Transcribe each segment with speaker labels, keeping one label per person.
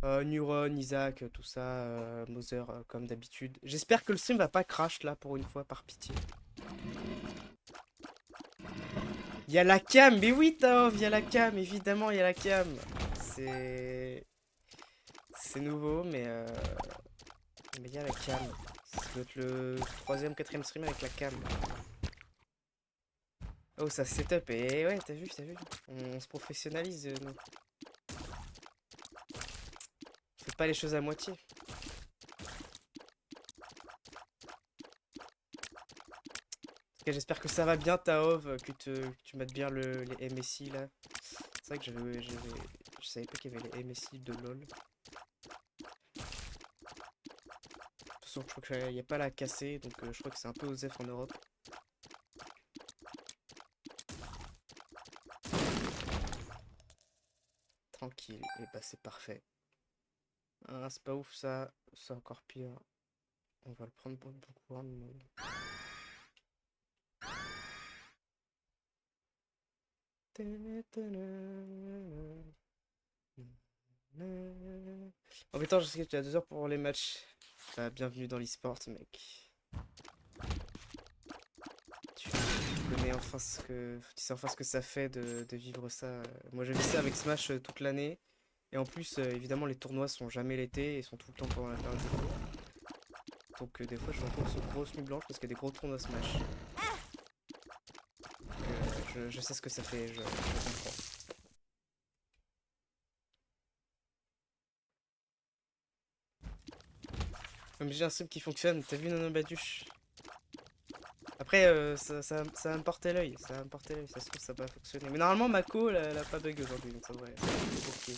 Speaker 1: Neuron, Isaac, tout ça, Mother, comme d'habitude. J'espère que le stream va pas crash là pour une fois, par pitié. Il y a la cam, mais oui, Taov, il y a la cam, évidemment, il y a la cam. C'est. C'est nouveau, mais il y a la cam. Ça doit être le troisième, quatrième stream avec la cam. Oh, ça setup, et ouais, t'as vu, t'as vu. On se professionnalise, nous. Faites pas les choses à moitié. En tout cas, j'espère que ça va bien, Taov, que tu mettes bien les MSI là. C'est vrai que je savais pas qu'il y avait les MSI de LoL. De toute façon, je crois qu'il n'y a pas la casser, donc je crois que c'est un peu OSEF en Europe. Tranquille, et bah c'est parfait. Ah, c'est pas ouf ça, c'est encore pire. On va le prendre pour beaucoup. Hein, mais... En même temps, je sais que tu as 2 heures pour les matchs. Bah, bienvenue dans l'e-sport, mec. Tu connais enfin tu sais enfin ce que ça fait de vivre ça. Moi, j'ai vu ça avec Smash toute l'année. Et en plus, évidemment, les tournois sont jamais l'été et sont tout le temps pendant la période de cours. Donc, des fois, je me retrouve sur grosse nuit blanche parce qu'il y a des gros tournois Smash. Donc, je sais ce que ça fait, je comprends. Comme j'ai un sub qui fonctionne, t'as vu Nono Baduche? Après, ça va me porter l'œil, ça va me porter l'œil, ça se trouve ça va pas fonctionner. Mais normalement, Mako, elle a pas bug aujourd'hui, donc ça devrait. Ok.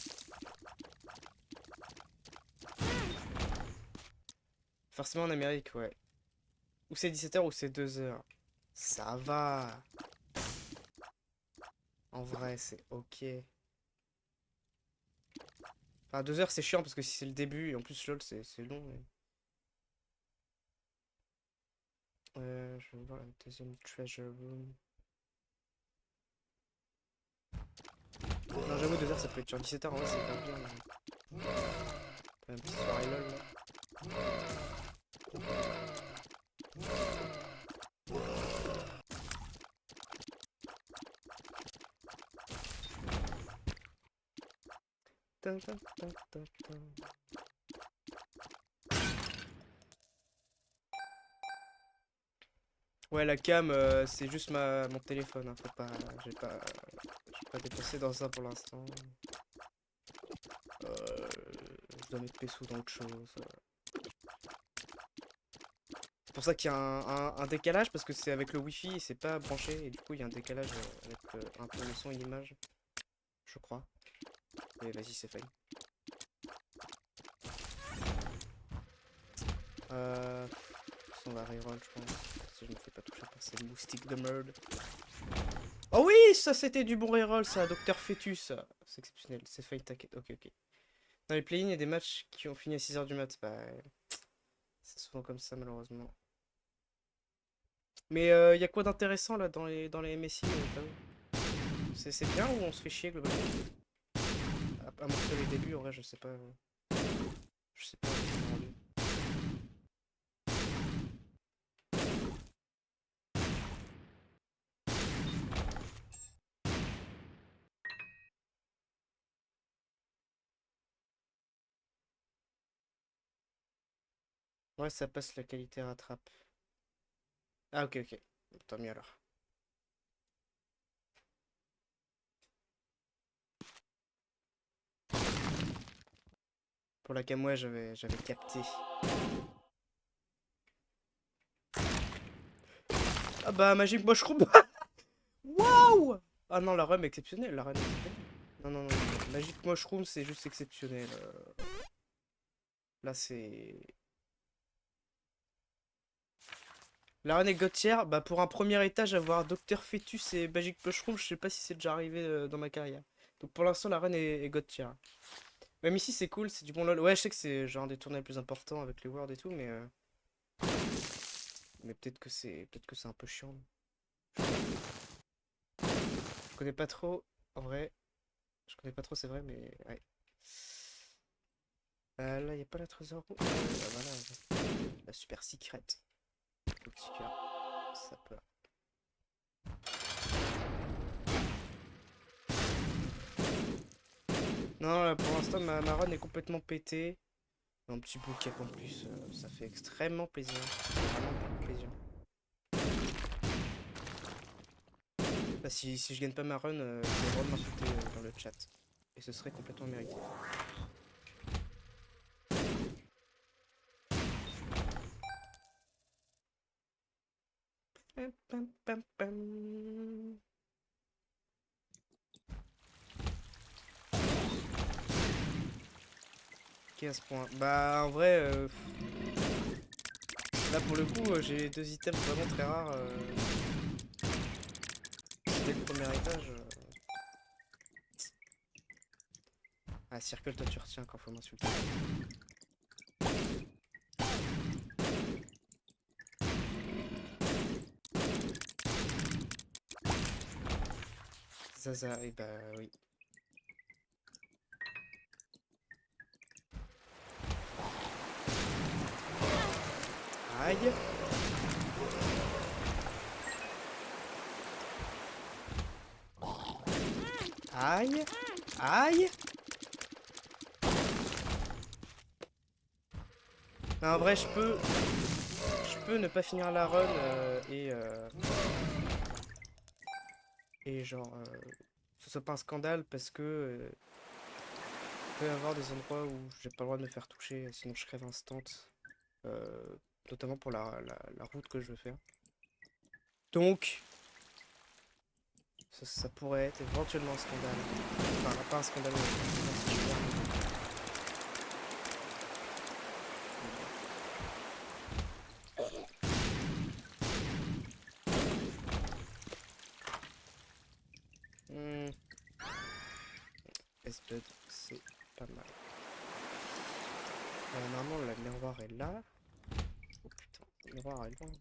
Speaker 1: Forcément en Amérique, ouais. Ou c'est 17 h ou c'est 2 h. Ça va. En vrai, c'est ok. Enfin, 2 h c'est chiant parce que si c'est le début, et en plus LOL c'est long. Je vais voir la deuxième treasure room. Non, j'avoue, 2 h ça peut être chiant. 17 h en vrai, c'est hyper bien. T'as une petite soirée LOL là. Tin, tin, tin, tin, tin. Ouais, la cam, c'est juste mon téléphone. Hein, faut pas, j'ai pas dépensé dans ça pour l'instant. Je dois mettre sous dans autre chose. C'est pour ça qu'il y a un décalage parce que c'est avec le wifi et c'est pas branché et du coup il y a un décalage avec un peu le son et l'image, je crois. Mais vas-y, c'est fine. On va reroll, je pense. Si je me fais pas toucher par ces moustiques de merde. Oh oui, ça c'était du bon reroll, ça, Docteur Fetus. C'est exceptionnel, c'est fine, t'inquiète. Ok, ok. Dans les play-in, il y a des matchs qui ont fini à 6 h du mat. Bah, c'est souvent comme ça, malheureusement. Mais il y a quoi d'intéressant là dans les MSI c'est bien ou on se fait chier globalement? À moins que les débuts, en vrai, je sais pas. Je sais pas. Ouais, ça passe, la qualité rattrape. Ah, ok, ok. Tant mieux alors. Pour la cam, ouais, j'avais capté. Ah bah, Magic Mushroom. Waouh! Ah non, la run est exceptionnelle. La run est exceptionnelle. Non, non, non, non. Magic Mushroom, c'est juste exceptionnel. Là, c'est. La run est God tier. Bah, pour un premier étage, avoir Docteur Fetus et Magic Mushroom, je sais pas si c'est déjà arrivé dans ma carrière. Donc pour l'instant, la run est God tier. Même ici, c'est cool, c'est du bon lol. Ouais, je sais que c'est genre des tournois les plus importants avec les worlds et tout, mais peut-être que c'est un peu chiant. Je connais pas trop, en vrai. Je connais pas trop, c'est vrai, mais ouais. Là, il n'y a pas la trésor. Voilà, la super secret. Le petit cœur. Ça peut. Non, là, pour l'instant, ma run est complètement pétée. Un petit blue cap en plus, ça fait extrêmement plaisir. Vraiment beaucoup plaisir. Bah, si je gagne pas ma run, j'ai le droit de m'insulter dans le chat. Et ce serait complètement mérité. Pam, pam, pam, pam. 15 points. Bah en vrai, là pour le coup, j'ai deux items vraiment très rares. Dès le premier étage. Ah, Circle, toi tu retiens quand faut m'insulter. Zaza, et bah oui. Aïe. Aïe. Aïe. Non, en vrai, je peux ne pas finir la run et genre, ce soit pas un scandale parce que il peut y avoir des endroits où j'ai pas le droit de me faire toucher, sinon je crève instant. Notamment pour la route que je veux faire. Donc, ça pourrait être éventuellement un scandale. Enfin, pas un scandale, mais un scandale. S-Bud, c'est pas mal. Normalement, la miroir est là. Oh putain, la miroir est loin.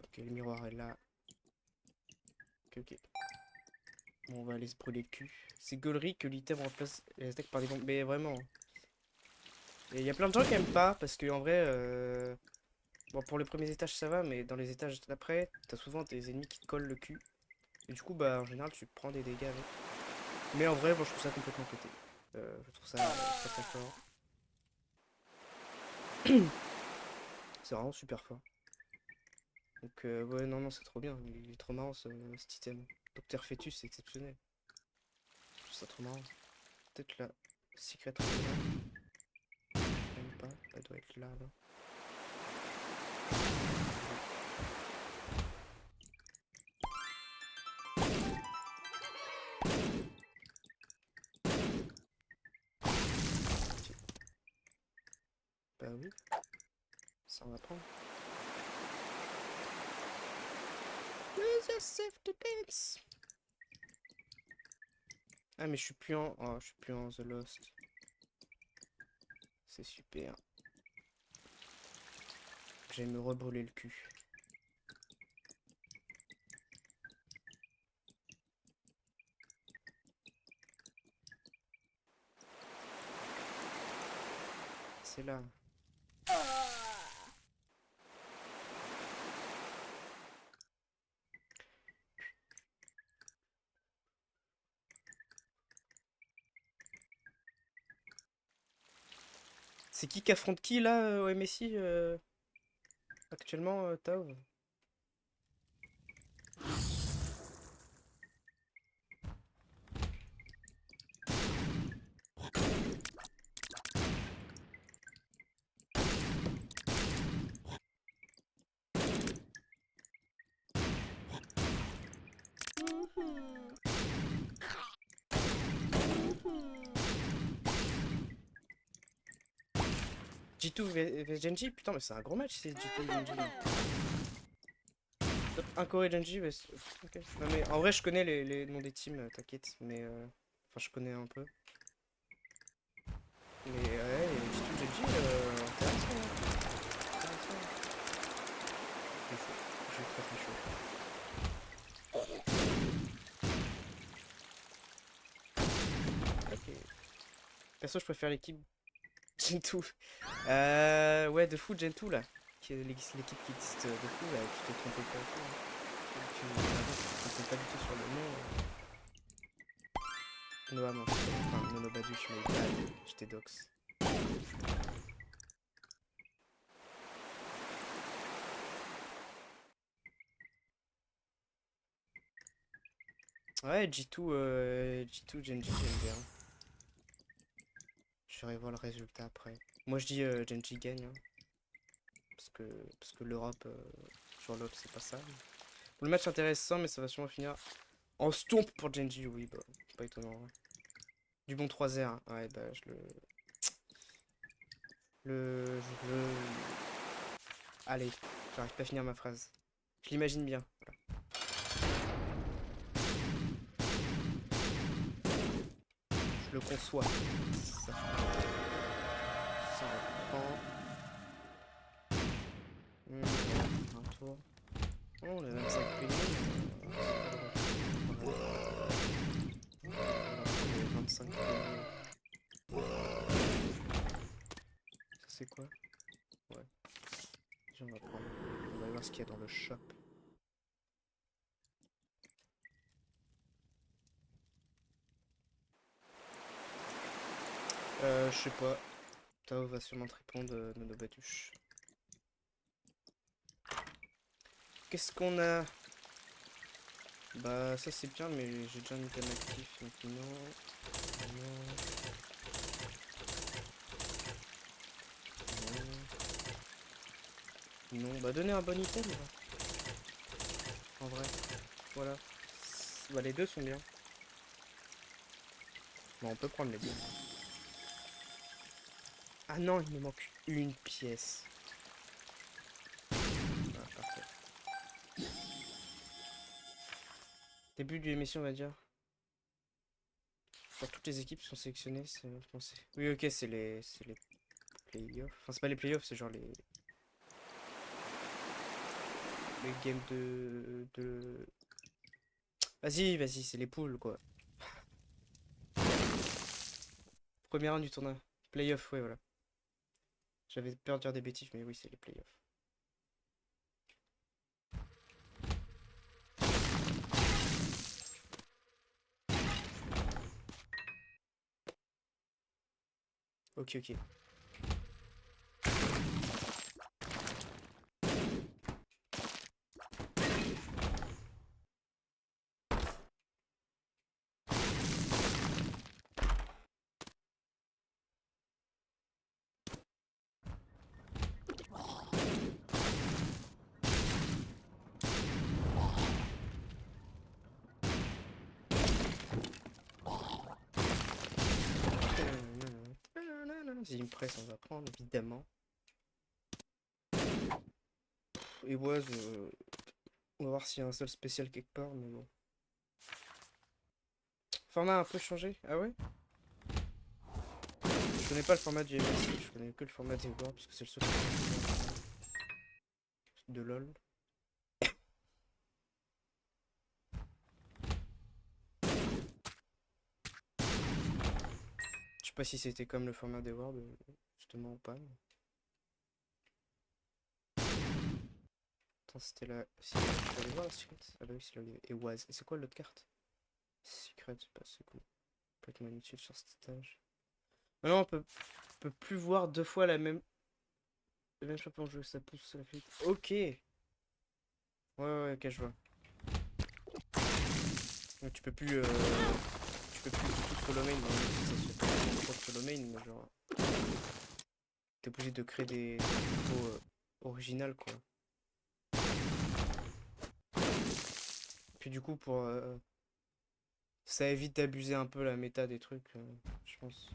Speaker 1: Ok, le miroir est là. Ok. Bon, on va aller se brûler le cul. C'est gaulerie que l'item remplace les attaques par des bombes. Mais vraiment. Il y a plein de gens qui aiment pas parce que en vrai, bon, pour les premiers étages ça va, mais dans les étages d'après, t'as souvent des ennemis qui te collent le cul. Et du coup, bah en général, tu prends des dégâts avec. Mais en vrai, moi je trouve ça complètement pété. Je trouve ça très très fort. C'est vraiment super fort. Donc, ouais, non, non, c'est trop bien. Il est trop marrant cet item. Docteur Fetus, c'est exceptionnel. Je trouve ça trop marrant. Peut-être la secret room. Même pas. Elle doit être là, là. Bah oui. Ça on va prendre. Use yourself to dance. Ah mais je suis plus en... Oh, je suis plus en The Lost. C'est super. J'aime me rebrûler le cul. C'est là. C'est qui affronte qui là au MSI actuellement, Tao? G2 vs Genji? Putain mais c'est un gros match c'est G2 et Genji. Top. Un Corey Genji, ouais, ok. Non, mais en vrai, je connais les noms des teams, t'inquiète, mais enfin, je connais un peu. Mais ouais, les G2 Genji, intéressant, hein. Intéressant. J'ai chaud. J'ai très très chaud. Ok. Perso, je préfère l'équipe Gen2. Ouais, de fou, Gen2 là. Qui est l'équipe qui existe de fou là, tu t'es trompé pas et tout, hein. Tu te trompes pas du tout sur le nom. Noah, mon frère. Enfin, Nono Baduch, mais bad. J'étais dox. Ouais, G2 Genji, j'aime bien. Je vais voir le résultat après. Moi, je dis Genji gagne, hein, parce que l'Europe, sur l'autre, c'est pas ça. Le match intéressant, mais ça va sûrement finir en stomp pour Genji, oui, bah, pas étonnant. Ouais. Du bon 3-0, hein. Ouais, bah, je le... Allez, j'arrive pas à finir ma phrase. Je l'imagine bien. Voilà. Je le conçois. Ça, ça reprend. Un tour. Oh, on a 25 premium. On a 25 premium. Ça c'est quoi? Ouais. Déjà, on va prendre. On va aller voir ce qu'il y a dans le shop. Je sais pas. Tao va sûrement te répondre, Nono Batuche. Qu'est-ce qu'on a? Bah, ça c'est bien, mais j'ai déjà une gamme actif, donc non. Non. Non. Non. Bah, donnez un bon item, là. En vrai. Voilà. Bah, les deux sont bien. Bon, on peut prendre les deux. Ah non, il me manque une pièce. Ah, parfait. Début de l'émission, on va dire. Genre, toutes les équipes sont sélectionnées, c'est français. Oui, ok, c'est les playoffs. Enfin, c'est pas les playoffs, c'est genre les games de... Vas-y, vas-y, c'est les poules, quoi. Première round du tournoi. Playoff, ouais, voilà. J'avais peur de dire des bêtises, mais oui, c'est les playoffs. Ok, ok. Si il me presse, on va prendre, évidemment. Et Oise, on va voir s'il y a un seul spécial quelque part, mais bon. Format a un peu changé? Ah ouais? Je connais pas le format du MSI, je connais que le format des Worlds, puisque c'est le seul de LoL. Je sais pas si c'était comme le format des Worlds, justement ou pas. Attends, c'était là. Si, je vais aller voir la secret. Ah bah oui, c'est là. Et Oise. Et c'est quoi l'autre carte? Secret, c'est pas c'est cool. Peut être moins utile sur cet stage. Maintenant, on peut plus voir deux fois le même champion en jeu, ça pousse la fuite. Ok. Ouais, ouais, ok, je vois. Donc, tu peux plus du tout solo main, même si ça se fait pas vraiment trop de solo main, mais genre, t'es obligé de créer des combos originales, quoi. Puis du coup, ça évite d'abuser un peu la méta des trucs, je pense.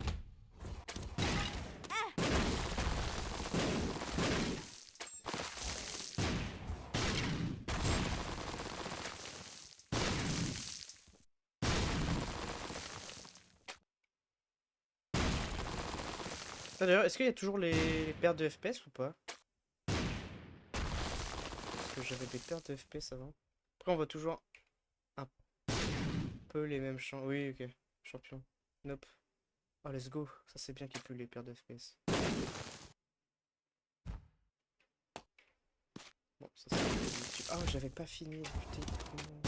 Speaker 1: Ah, d'ailleurs, est-ce qu'il y a toujours les pertes de FPS ou pas? Parce que j'avais des pertes de FPS avant. Après, on voit toujours un peu les mêmes champs. Oui, ok. Champion. Nope. Oh, let's go. Ça, c'est bien qu'il n'y ait plus les pertes de FPS. Bon, ça c'est... Ah, j'avais pas fini. Putain, comment...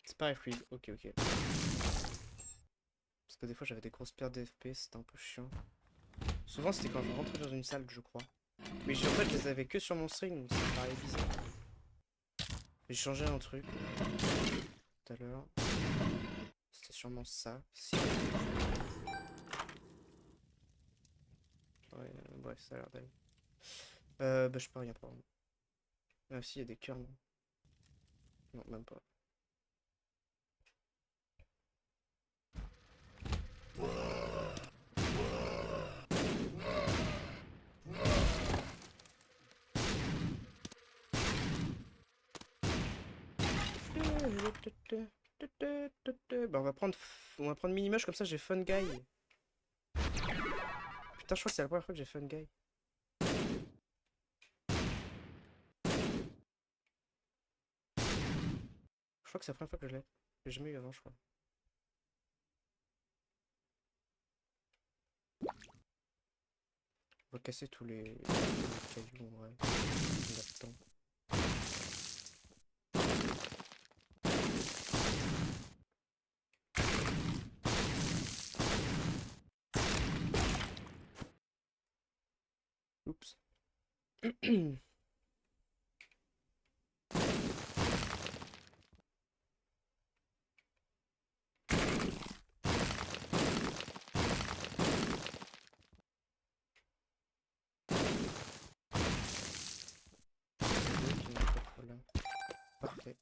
Speaker 1: C'est pareil fluide. Ok, ok. Parce que des fois, j'avais des grosses pertes de FPS. C'était un peu chiant. Souvent, c'était quand je rentrais dans une salle, je crois. Mais en fait, je les avais que sur mon stream, donc ça paraît bizarre. J'ai changé un truc tout à l'heure. C'était sûrement ça. Si. Ouais, bref, ça a l'air d'aller. Bah, je peux rien prendre. Ah, si, il y a des cœurs, non? Non, même pas. Bah, on va prendre Minimoche, comme ça j'ai Fun Guy. Putain, je crois que c'est la première fois que j'ai Fun Guy. Je crois que c'est la première fois que je l'ai. J'ai jamais eu avant, je crois. On va casser tous les cailloux en vrai. On a le temps. Oups. Parfait.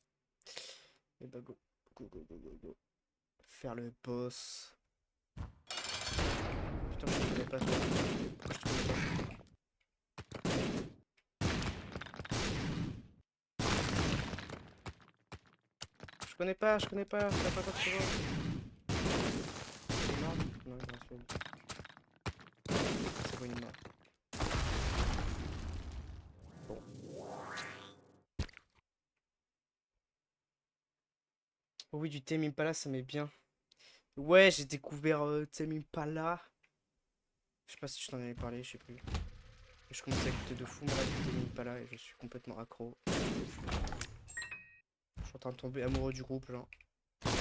Speaker 1: Et bah go. Go, go, go, go, go. Faire le boss. Putain, je te connais pas toi. Pourquoi je te connais pas? Je connais pas, t'as pas quoi que tu vois. Il est mort? Non, il est mort. C'est bon, il est mort. Bon. Oh oui, du Tame Impala, ça m'est bien. Ouais, j'ai découvert Tame Impala. Je sais pas si je t'en avais parlé, je sais plus. Et je commençais à écouter de fou malade du Tame Impala et je suis complètement accro. Je suis en train de tomber amoureux du groupe, genre. Ouais,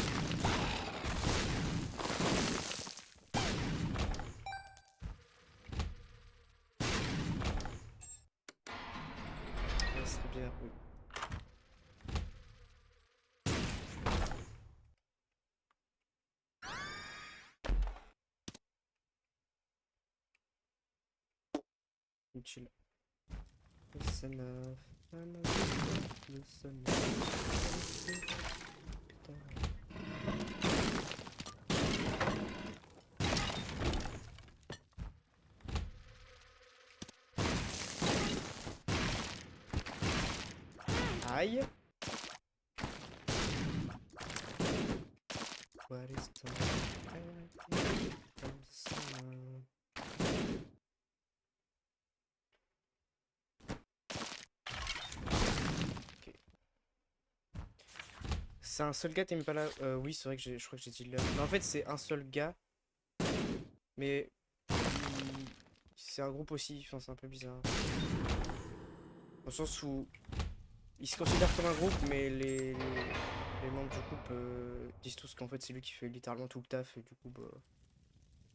Speaker 1: c'est bien, oui. Utile. Listen up. Listen up. Putain. Aïe. What is time? Ok. C'est un seul gars, t'es pas là. Oui, c'est vrai que je crois que j'ai dit l'heure. Mais en fait, c'est un seul gars. Mais c'est un groupe aussi. Enfin, c'est un peu bizarre. Au sens où il se considère comme un groupe, mais les membres du groupe disent tous qu'en fait c'est lui qui fait littéralement tout le taf et du coup bah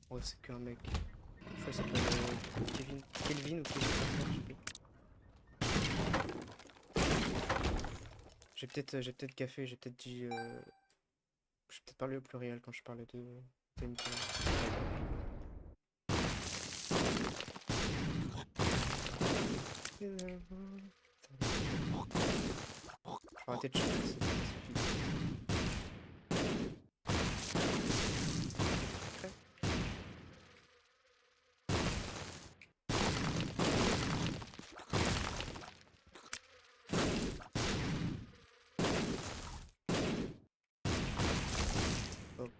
Speaker 1: ouais, c'est qu'un mec. Je crois qu'il s'appelle Kevin. Kelvin ou Kevin, je sais plus. J'ai peut-être gaffé, j'ai peut-être dit j'ai peut-être parlé au pluriel quand je parlais de TMT. Je vais arrêter de chanter, ça suffit.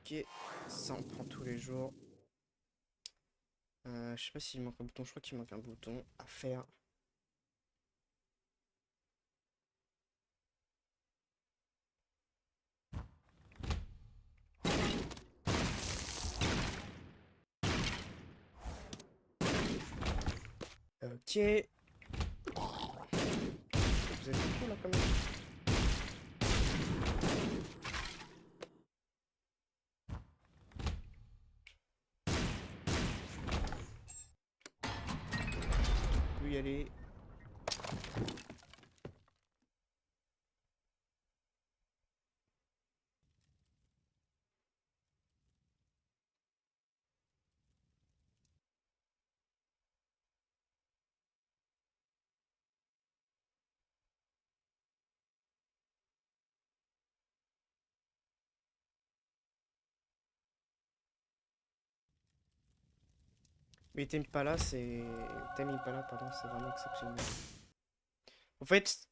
Speaker 1: Ok, ça on prend tous les jours. Je sais pas s'il manque un bouton, je crois qu'il manque un bouton à faire. Ok. Vous êtes beaucoup là quand même. On peut y aller. Mais Tame Impala, c'est... Tame Impala, pardon, c'est vraiment exceptionnel. En fait,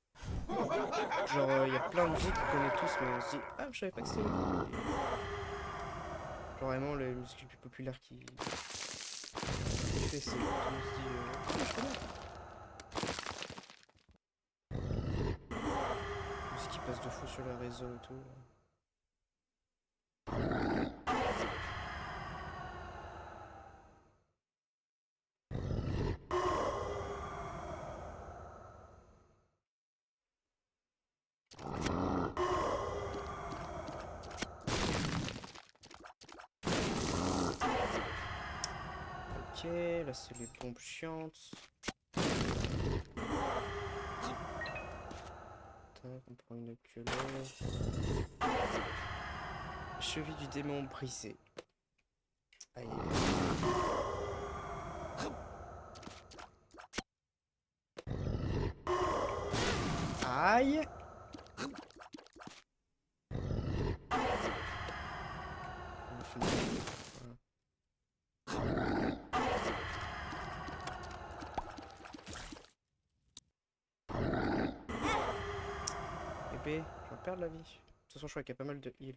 Speaker 1: genre, il y a plein de musiques qu'on connaît tous, mais on se dit, ah, je savais pas que c'était lui. Genre, vraiment, les musiques les plus populaires qui fait, c'est quand on se dit, ah, je connais. Musique qui passe de fou sur les réseaux et tout. Ok, là c'est les bombes chiantes. Tac, on prend une queue là. Cheville du démon brisé. Aïe. Aïe. Épée, je vais perdre la vie. De toute façon, je crois qu'il y a pas mal de heal.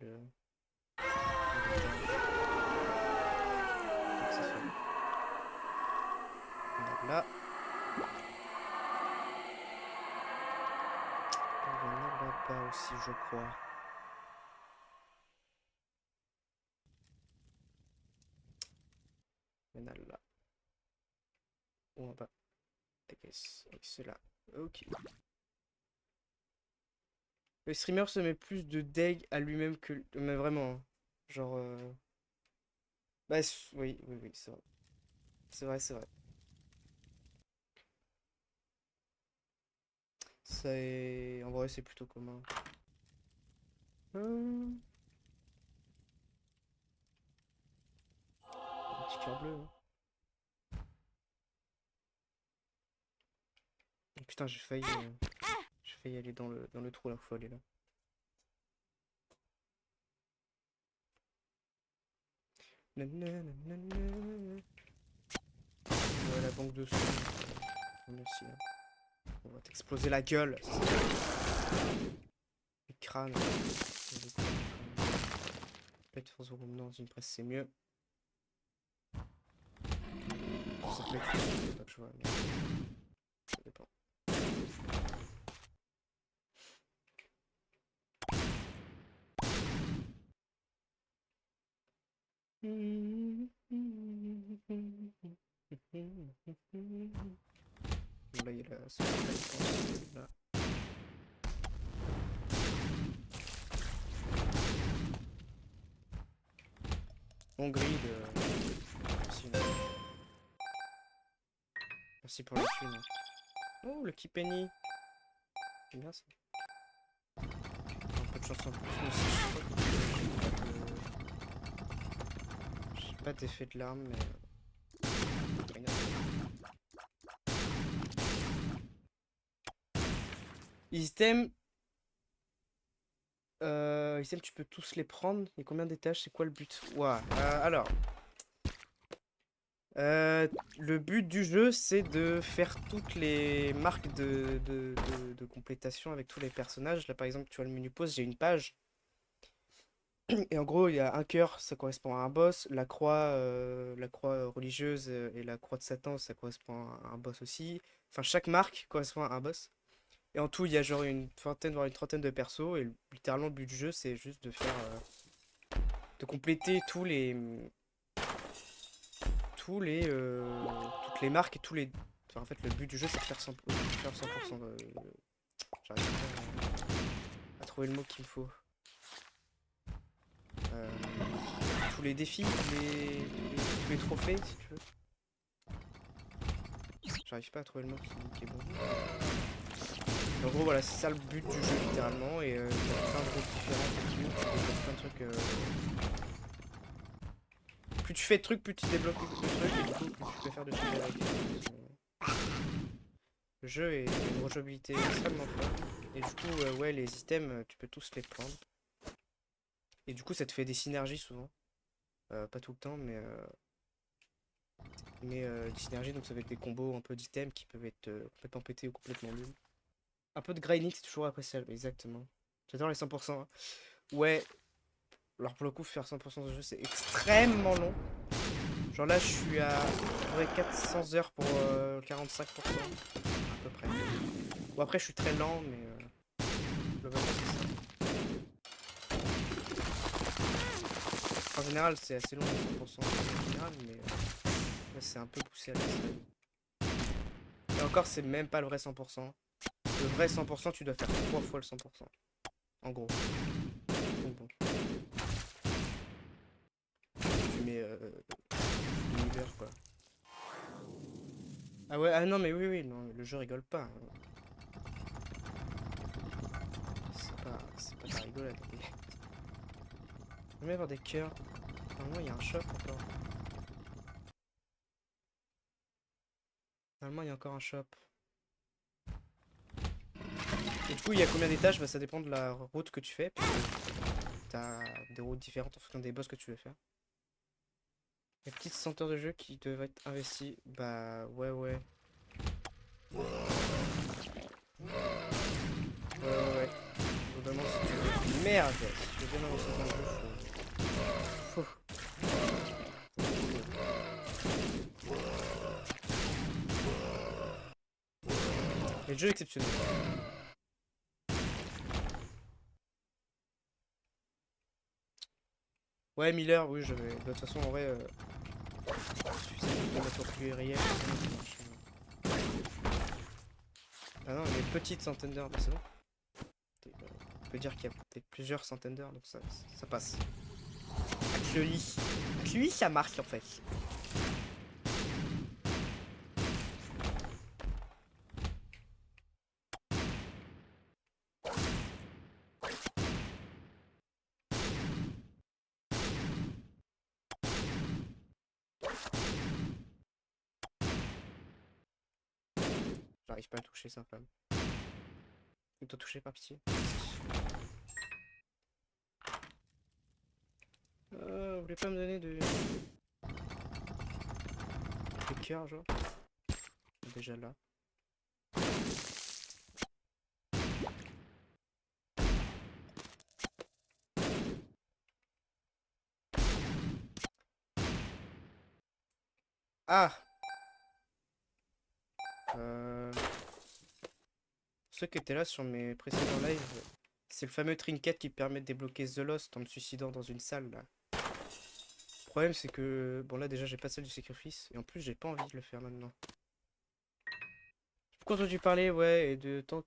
Speaker 1: Là. Il y en a là-bas aussi, je crois. Il y en a là. Ou en bas. Ok, c'est là. Ok. Le streamer se met plus de deg à lui-même que... Mais vraiment. Hein. Genre... Bah, oui, oui, oui, c'est vrai. C'est vrai, c'est vrai. C'est... En vrai, c'est plutôt commun. Un petit cœur bleu. Hein. Oh, putain, j'ai failli aller dans le trou, là, faut aller là. Nanana. Ouais, la banque de sons. Merci. Hein. On va t'exploser la gueule. Le crâne. Plate force room dans une presse, c'est mieux. Ça plaît pas que je vois, mais ça dépend. Là, il y a la sauce là. Bon grid. Merci. Merci pour la thune. Oh, le Penny. C'est bien ça. Un peu de chance en plus, mais aussi, j'ai pas d'effet de l'arme, mais. Item. Item, tu peux tous les prendre. Il y a combien d'étages? C'est quoi le but? Ouah. Alors. Le but du jeu, c'est de faire toutes les marques de complétation avec tous les personnages. Là, par exemple, tu vois le menu pause, j'ai une page. Et en gros, il y a un cœur, ça correspond à un boss. La croix religieuse et la croix de Satan, ça correspond à un boss aussi. Enfin, chaque marque correspond à un boss. Et en tout, il y a genre une vingtaine, voire une trentaine de persos. Et littéralement, le but du jeu, c'est juste de faire, de compléter toutes les marques et tous les. Enfin, en fait, le but du jeu, c'est de faire 100%. J'arrive pas à trouver le mot qu'il me faut. Euh, tous les défis, tous les trophées, si tu veux. J'arrive pas à trouver le mot qui est bon. En gros, voilà, c'est ça le but du jeu, littéralement. Et il y a plein de routes différentes et tout. Tu débloques plein de trucs. Plus tu fais de trucs, plus tu débloques de trucs. Et du coup, plus tu peux faire de trucs avec. Le jeu est une rejouabilité extrêmement forte. Et du coup, ouais, les items, tu peux tous les prendre. Et du coup, ça te fait des synergies souvent. Pas tout le temps, mais des synergies, donc ça va être des combos un peu d'items qui peuvent être complètement pétés ou complètement nuls. Un peu de grinding, c'est toujours appréciable, exactement. J'adore les 100%, hein. Ouais, alors pour le coup, faire 100% de jeu, c'est extrêmement long. Genre là, je suis à ouais, 400 heures pour 45%, à peu près. Bon, après, je suis très lent, mais globalement, c'est ça. En général, c'est assez long, les 100% en général, mais là, c'est un peu poussé à l'extrême. Et encore, c'est même pas le vrai 100%. Le vrai 100%, tu dois faire 3 fois le 100%. En gros. Donc bon, tu mets l'univers, quoi. Ah ouais, ah non, mais oui, oui, non, le jeu rigole pas, hein. C'est pas de la rigolade. Il va y avoir des cœurs. Normalement, il y a un shop encore. Normalement, il y a encore un shop. Et du coup, il y a combien d'étages? Bah, ça dépend de la route que tu fais. Parce que t'as des routes différentes en fonction des boss que tu veux faire. Les petites 100 heures de jeu qui devraient être investies. Bah, ouais, ouais. Ouais, ouais, ouais. Globalement, si tu veux. Merde! Si tu veux bien investir dans le jeu, faut. Mais le jeu est exceptionnel. Ouais, Miller, oui, j'avais. De toute façon, en vrai, il suffisait juste de mettre au pluriel. Ça marche. Ah non, il y a une petite centaine d'heures, mais c'est bon. On peut dire qu'il y a peut-être plusieurs centaines d'heures, donc ça passe. Avec le lit. Avec lui, ça marche en fait. J'arrive pas à toucher sa femme. Il t'a touché, pas pitié. Vous voulez pas me donner de cœur, genre? Déjà là. Ah! Euh... Ceux qui étaient là sur mes précédents lives, c'est le fameux trinket qui permet de débloquer The Lost en me suicidant dans une salle là. Le problème c'est que, bon là déjà j'ai pas celle du sacrifice, et en plus j'ai pas envie de le faire maintenant. J'ai beaucoup entendu parler, ouais, et tant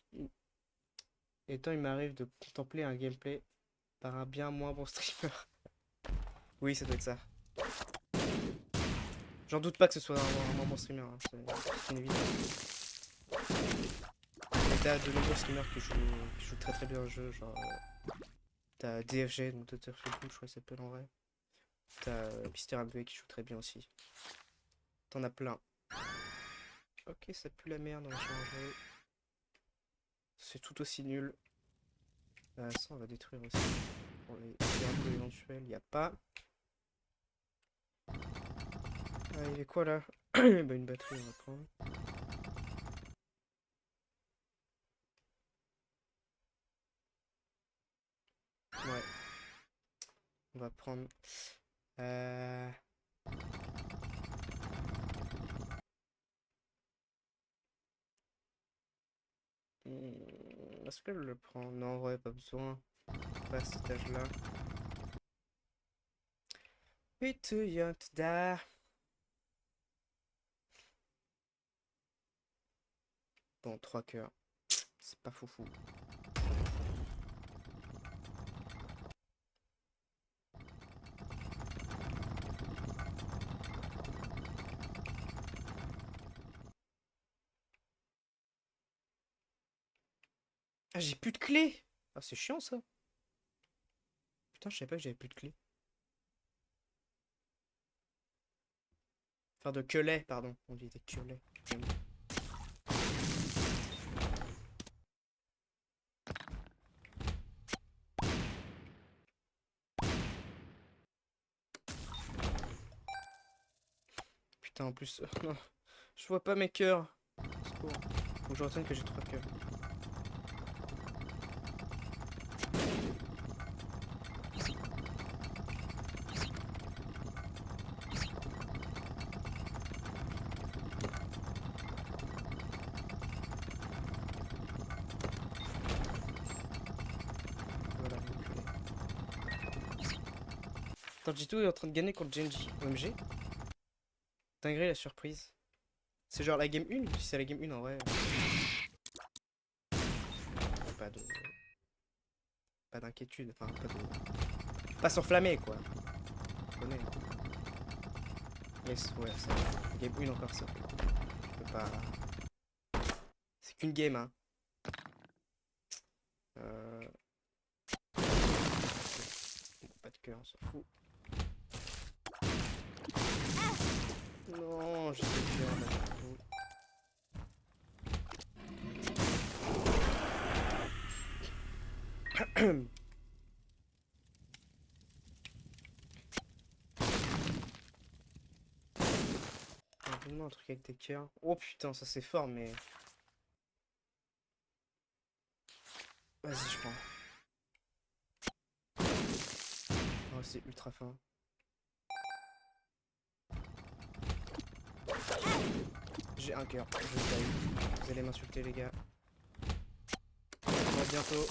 Speaker 1: il m'arrive de contempler un gameplay par un bien moins bon streamer. Oui, ça doit être ça. J'en doute pas que ce soit un moins bon streamer, hein, c'est une évidence. Mais t'as de nombreux streamers qui jouent très très bien au jeu, genre t'as DFG, donc Dr. Philgood, je crois qu'il s'appelle en vrai. T'as Mister MV qui joue très bien aussi. T'en as plein. Ok, ça pue la merde, on va changer. C'est tout aussi nul. Ça, on va détruire aussi. Pour les un peu éventuels, y a pas. Ah, il est quoi là? Bah, une batterie, on va prendre. Ouais. On va prendre... Est-ce que je le prends? Non, ouais, pas besoin. Pas à cet âge-là. We too young to die. Bon, 3 cœurs. C'est pas foufou. Ah, j'ai plus de clés! Ah, c'est chiant ça. Putain, je savais pas que j'avais plus de clés. Enfin, de quelets, pardon. On dit des quelets. Putain, en plus, non, je vois pas mes cœurs. Au secours. Faut que je retienne que j'ai 3 cœurs. Voilà, mon quelet. Attends, Jito est en train de gagner contre Genji. OMG. Dinguerie la surprise. C'est genre la game 1? Si c'est la game 1 en vrai. Pas de. Pas d'inquiétude. Enfin, pas de. Pas s'enflammer quoi. Tu connais. Yes, ouais, ça. Game 1 encore ça. Je peux pas. C'est qu'une game, hein. Bon, pas de cœur, on s'en fout. Non, j'ai des cœurs là. Donne-moi un truc avec des cœurs. Oh putain, ça c'est fort, mais. Vas-y, je prends. Oh, c'est ultra fin. J'ai un cœur. Vous allez m'insulter, les gars. À bientôt.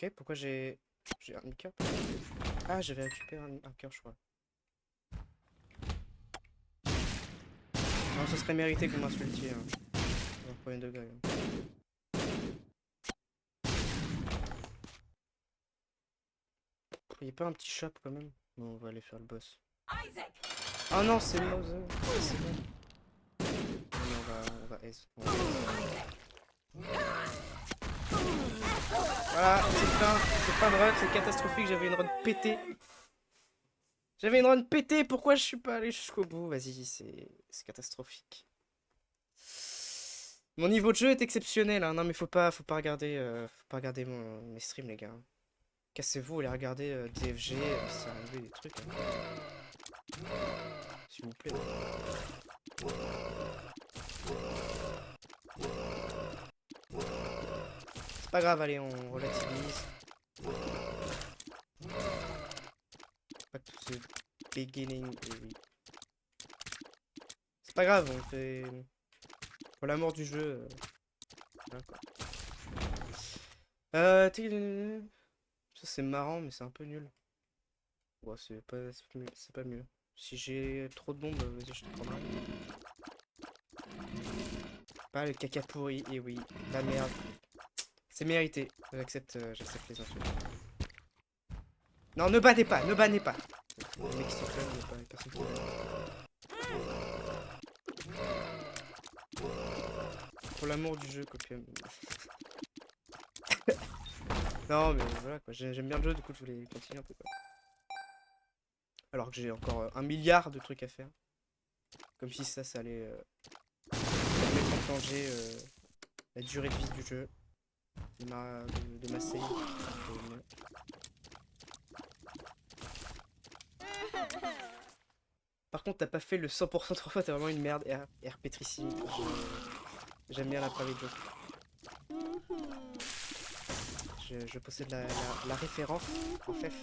Speaker 1: Ok, pourquoi j'ai un cœur? Ah, j'avais récupéré un cœur, je crois. Non, ça serait mérité que vous m'insultiez. Hein. Au premier degré. Hein. Il n'y a pas un petit shop quand même? Bon, on va aller faire le boss. Oh non, c'est Mauser. Oh, c'est bon. Non, on va aise. Voilà, c'est fin de run, c'est catastrophique, j'avais une run pétée. J'avais une run pétée, pourquoi je suis pas allé jusqu'au bout? Vas-y, c'est catastrophique. Mon niveau de jeu est exceptionnel, hein. Non mais faut pas regarder mes streams les gars. Cassez-vous, allez regarder DFG, c'est arrivé des trucs. Hein. S'il vous plaît. C'est pas grave, allez, on relativise. Pas tout ce beginning, oui. C'est pas grave, on fait... Pour l'amour du jeu. Voilà, quoi. Ça c'est marrant, mais c'est un peu nul. Bon, c'est pas mieux. Si j'ai trop de bombes, vas-y, je te prendrai. Pas le caca pourri, et oui, la merde. C'est mérité. J'accepte les insultes. Non, ne battez pas, ne bannez pas. Les mecs qui sont pleins, il n'y a pas personne qui banne. Pour l'amour du jeu, copium. Non, mais voilà quoi, j'aime bien le jeu, du coup je voulais continuer un peu quoi. Alors que j'ai encore 1 milliard de trucs à faire. Comme si ça allait mettre en danger la durée de vie du jeu. De ma save. Par contre, t'as pas fait le 100% 3 fois, t'es vraiment une merde. R pétrissime. J'aime bien la private joke. Je possède la référence en fait.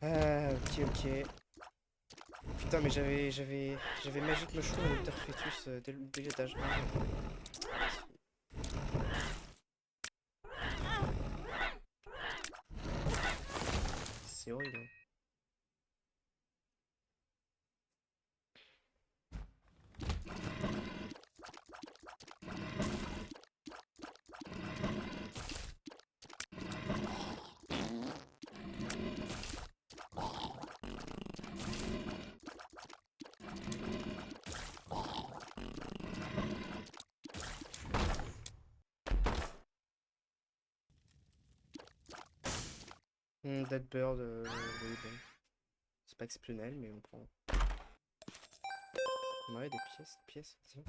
Speaker 1: Ah, ok. Putain, mais j'avais Magic Mushroom et Dr. Fetus dès l'étage 1. C'est horrible. Hein. Dead Bird, oui, bon. C'est pas exceptionnel, mais on prend. Ouais, des pièces, vas-y.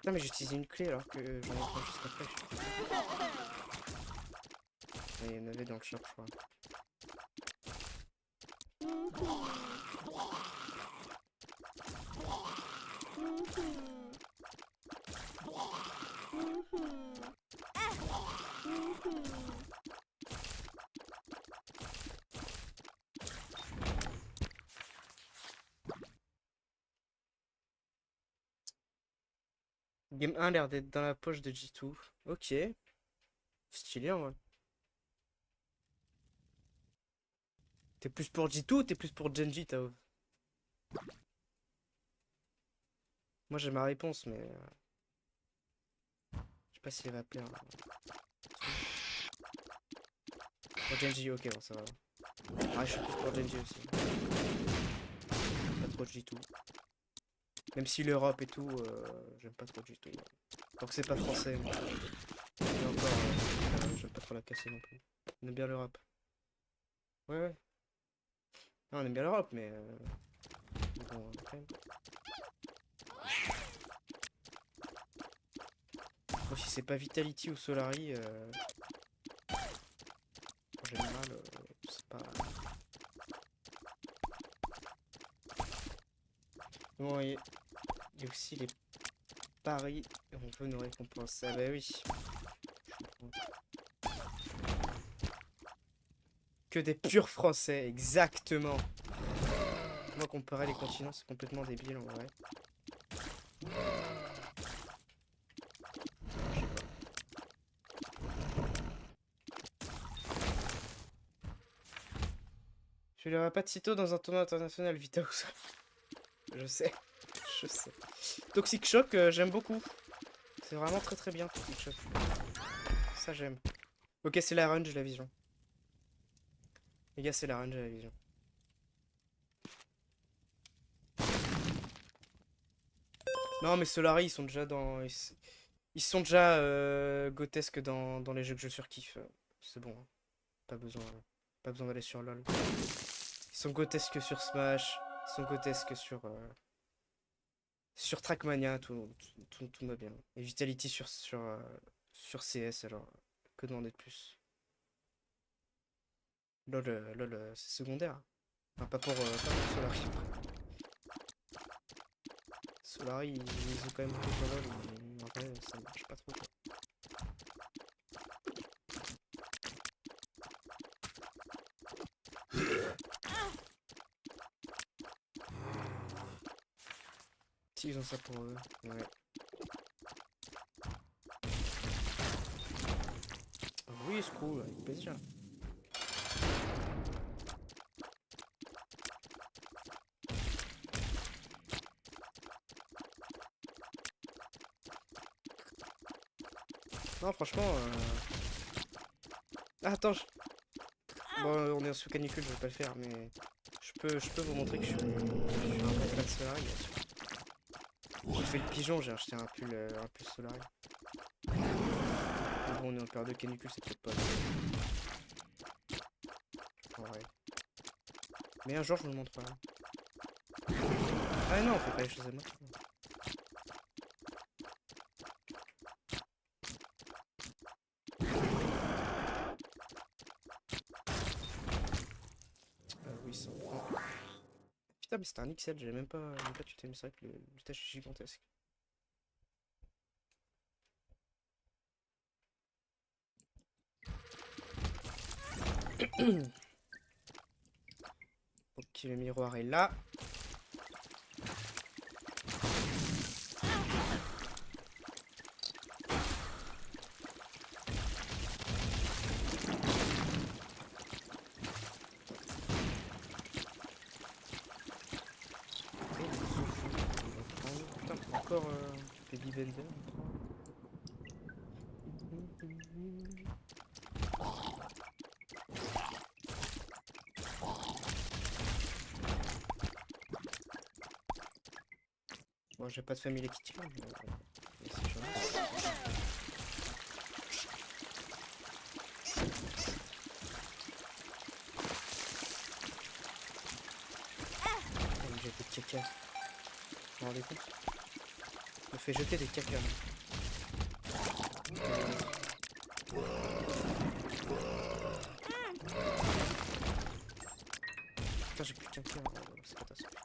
Speaker 1: Non, mais j'utilise une clé alors que j'en ai pas juste après. Il y en avait dans le shop, je crois. Game 1 a l'air d'être dans la poche de G2. Ok. Stylé en vrai. T'es plus pour G2 ou t'es plus pour Genji, Tao? Moi j'ai ma réponse, mais. Je sais pas si elle va plaire. Pour Genji, ok, bon, ça va. Ah, je suis plus pour Genji aussi. Pas trop de G2. Même si l'Europe et tout, j'aime pas trop G2. Tant que c'est pas français, moi. Et encore, j'aime pas trop la casser non plus. On aime bien l'Europe. Ouais. Non, on aime bien l'Europe, mais. Bon, quand même. Bon, si c'est pas Vitality ou Solari, en général, c'est pas. Bon, il y a aussi les paris. Et on veut nos récompenses. Ah bah oui. Que des purs français, exactement. Moi, comparer les continents, c'est complètement débile en vrai. Je ne pas de sitôt dans un tournoi international, Vitaos. Je sais. Je sais. Toxic Shock, j'aime beaucoup. C'est vraiment très bien, Toxic Shock. Ça, j'aime. Ok, c'est la range, la vision. Les gars, c'est la range, la vision. Non, mais Solari, ils sont déjà dans. Ils sont déjà grotesques dans les jeux que je surkiffe. C'est bon. Hein. Pas besoin. Pas besoin d'aller sur LoL. Ils sont grotesques sur Smash. Ils sont grotesques sur Trackmania. Tout va bien. Et Vitality sur CS, alors. Que demander de plus? LoL, c'est secondaire. Enfin, pas pour Solari. Solari, ils ont quand même beaucoup sur LoL. Mais en vrai, ça marche pas trop. Quoi. Si, ils ont ça pour eux. Ouais. Oui, c'est cool, avec plaisir. Non, franchement. Ah, attends, bon, on est sous canicule, je vais pas le faire, mais je peux vous montrer que je suis un vrai fan de Solari. J'ai fait le pigeon, j'ai acheté un pull Solari. Mais bon, on est en période de canicule, c'est peut-être pas. enfoiré. Mais un jour, je vous le montrerai. Ah non, on fait pas les choses à moi. Oui, ça prend. Putain, mais c'était un XL, j'avais même pas tué, mais c'est vrai que le tâche est gigantesque. Ok, le miroir est là. Et le Zoufou, on va prendre. Putain, encore Baby Bender. Bon, j'ai pas de famille qui tire, mais c'est jamais. J'ai fait de caca. Vous vous rendez compte? Je me fais jeter des caca. Putain, j'ai plus de caca. C'est catastrophique.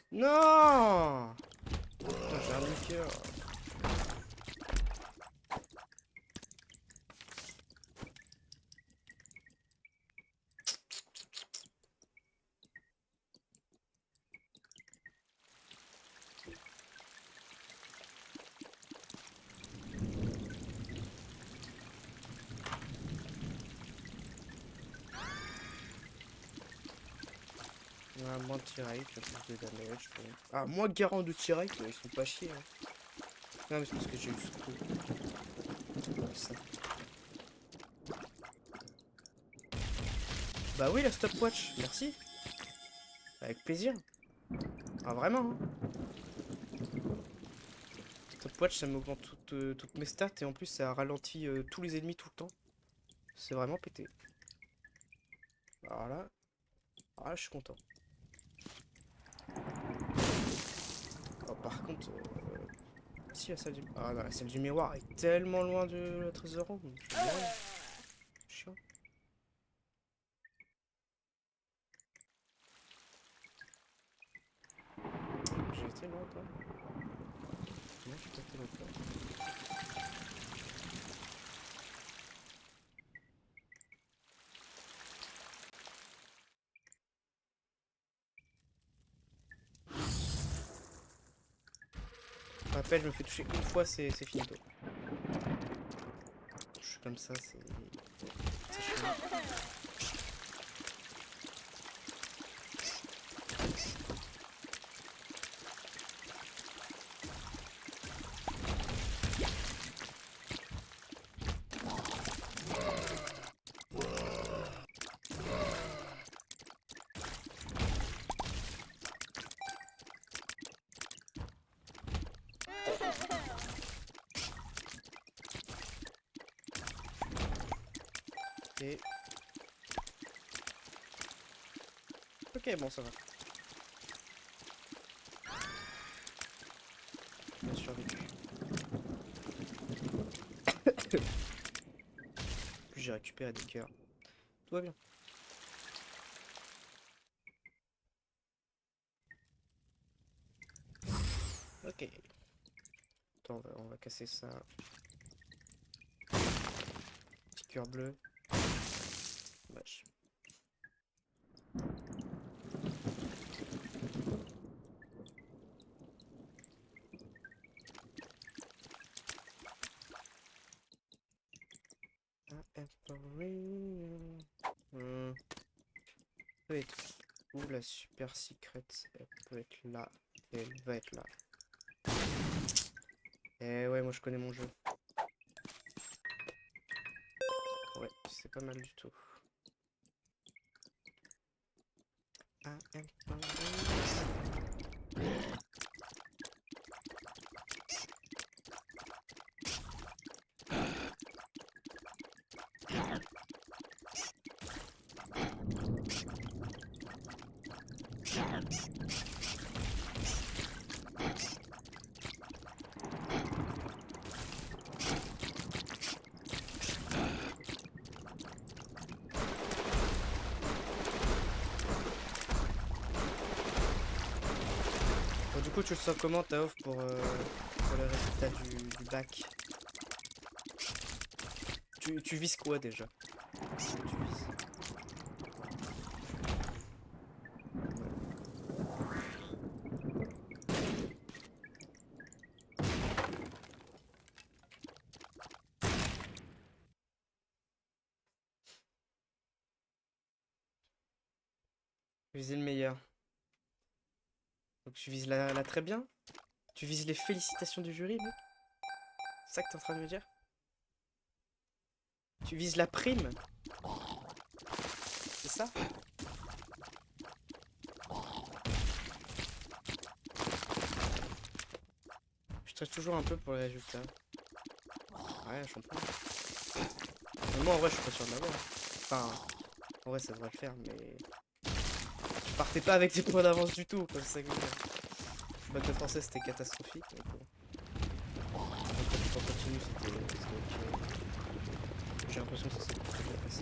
Speaker 1: Non! Putain, j'ai un cœur. Ouais, moins de tiraille, plus de damage. Bon. Ah, moins garant de tiraille, ils sont pas chiés. Hein. Non, mais c'est parce que j'ai eu ce coup. Ça. Bah oui, la stopwatch, merci. Avec plaisir. Ah, vraiment. Hein. Stopwatch, ça m'augmente toutes mes stats et en plus, ça ralentit tous les ennemis tout le temps. C'est vraiment pété. Alors là, je suis content. Oh, par contre, si la salle du... Ah non, la salle du miroir est tellement loin de la trésor room. Chiant. J'ai été loin, toi. Non, j'ai pas été loin. Je rappelle, je me fais toucher une fois, c'est finito. Je suis comme ça, c'est chiant. Et... Ok, bon, ça va. Bien survécu. Puis j'ai récupéré des cœurs. Tout va bien. Ok. Attends, on va casser ça. Petit cœur bleu. Dommage. Peut être où la super secret? Elle peut être là. Et elle va être là. Eh ouais, moi je connais mon jeu. Ouais, c'est pas mal du tout. Bon, du coup, tu le sens comment, Taof, pour le résultat du bac? Tu vises quoi déjà? Qu'est-ce que tu vises? Viser le meilleur. Donc tu vises la très bien? Tu vises les félicitations du jury, mec? C'est ça que t'es en train de me dire? Tu vises la prime? C'est ça? Je stresse toujours un peu pour les résultats. Ouais, je comprends. Mais moi, en vrai, je suis pas sûr de l'avoir. Enfin, en vrai, ça devrait le faire, mais... Je partais pas avec des points d'avance du tout, quoi, c'est ça que je veux dire. Le bac de français, c'était catastrophique, mais bon. Après, tout en continu, c'était ok. J'ai l'impression que ça s'est plutôt bien passé.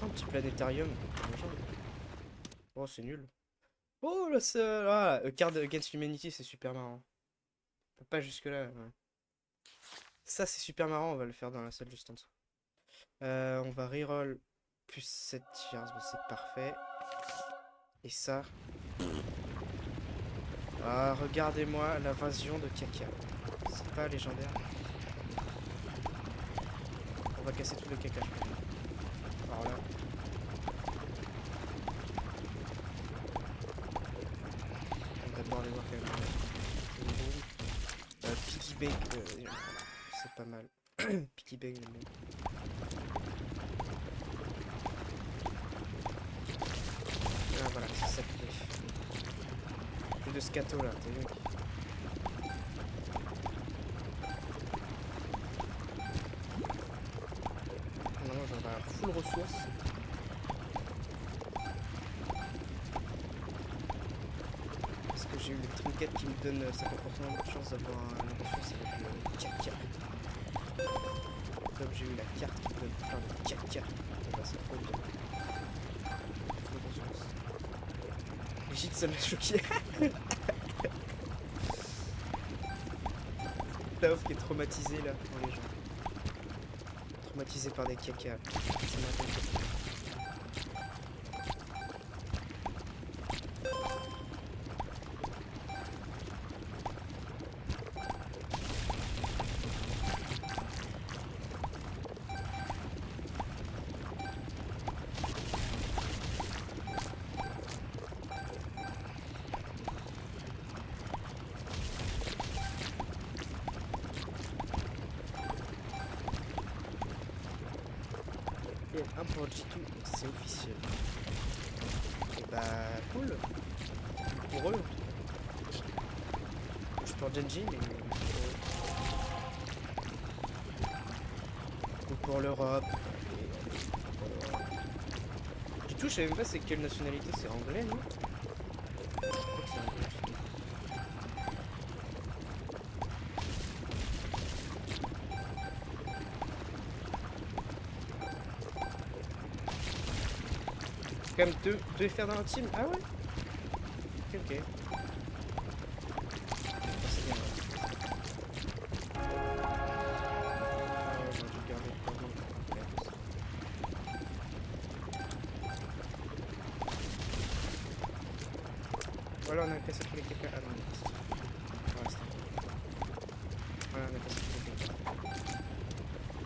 Speaker 1: Voilà. Un petit planétarium. Oh, c'est nul. Oh, là, c'est... Ah, Card Against Humanity, c'est super marrant. Pas jusque-là, ouais. Ça, c'est super marrant, on va le faire dans la salle juste en dessous. On va reroll plus 7 tiers, bah, c'est parfait. Et ça... Ah, regardez-moi l'invasion de caca. C'est pas légendaire. On va casser tous les cacas, je pense. Alors là... On va d'abord aller voir quand même. Piggy Bake, c'est pas mal. Piggy Bake, j'aime bien. Ah voilà, c'est ça que j'ai. Plus de scato là, t'as vu? Non, j'en vais à full ressources. Parce que j'ai eu le trinket qui me donne 50% de chance d'avoir une ressource avec le caca. Comme j'ai eu la carte qui me donne plein de caca. Et bah c'est trop bien. Full ressources. Gîte, ça m'a choqué. La off qui est traumatisée là pour les gens. Traumatisé par des caca. Ça m'a un pour G2, c'est officiel. Et bah cool. Pour eux. Je suis pour Genji, mais pour eux. Ou pour l'Europe. G2, je sais même pas c'est quelle nationalité, c'est anglais, non? Je crois que c'est anglais. Quand même deux FR dans la team. Ah ouais? Ok, ok. C'est bien. J'aurais dû garder le cordon. Voilà, on a cassé tous les caca. Ah non, il reste. Il reste un peu. Voilà, on a cassé tous les caca.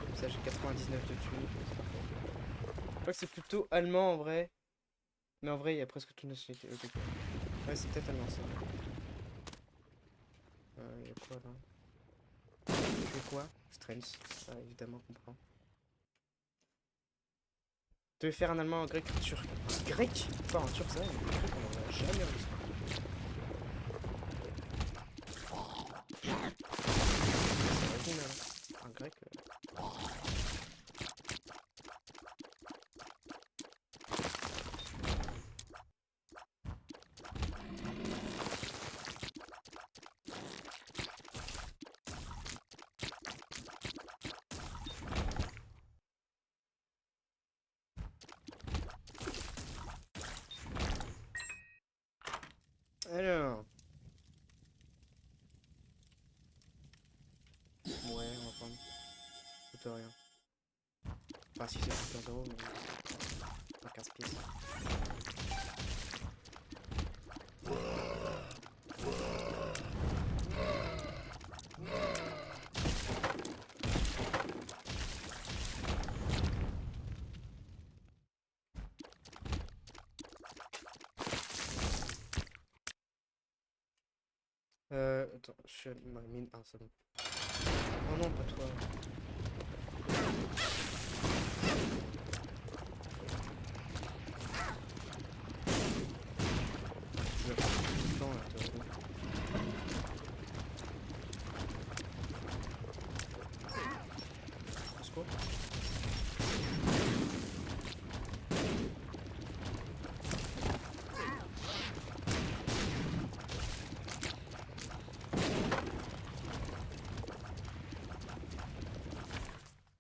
Speaker 1: Comme ça, j'ai 99 de thunes. Je crois que c'est plutôt allemand en vrai. Mais en vrai, il y a presque toute nationalité. Ok, ok. Ouais, c'est peut-être allemand ça. Il y a quoi là? Tu fais quoi? Strength. Ah, évidemment, on comprend. Tu veux faire un allemand, un grec, un turc. Un grec? Pas un turc, ça, mais un grec, on en a jamais vu ça. C'est original. Un grec. Alors. Ouais, on va prendre. Coûte rien. Enfin, si c'est coûte 1 euro, mais. Pas 15 pièces. Attends, je suis à ma mine. Ah, c'est bon. Oh non, pas toi. Je vais prendre tout le temps là, t'es relou. Au secours.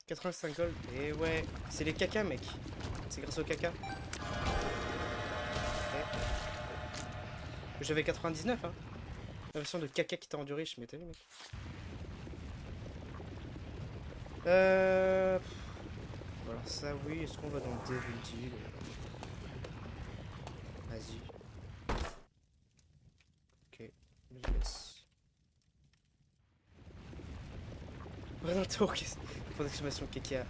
Speaker 1: « 85 gold. Et ouais, c'est les caca, mec. C'est grâce au caca. Ouais. J'avais 99, hein. La version de caca qui t'a rendu riche, mais t'as vu, mec. Voilà, ça, oui. Est-ce qu'on va dans Devil Deal? Vas-y. Ok, je laisse. Présenteur, point d'exclamation caca.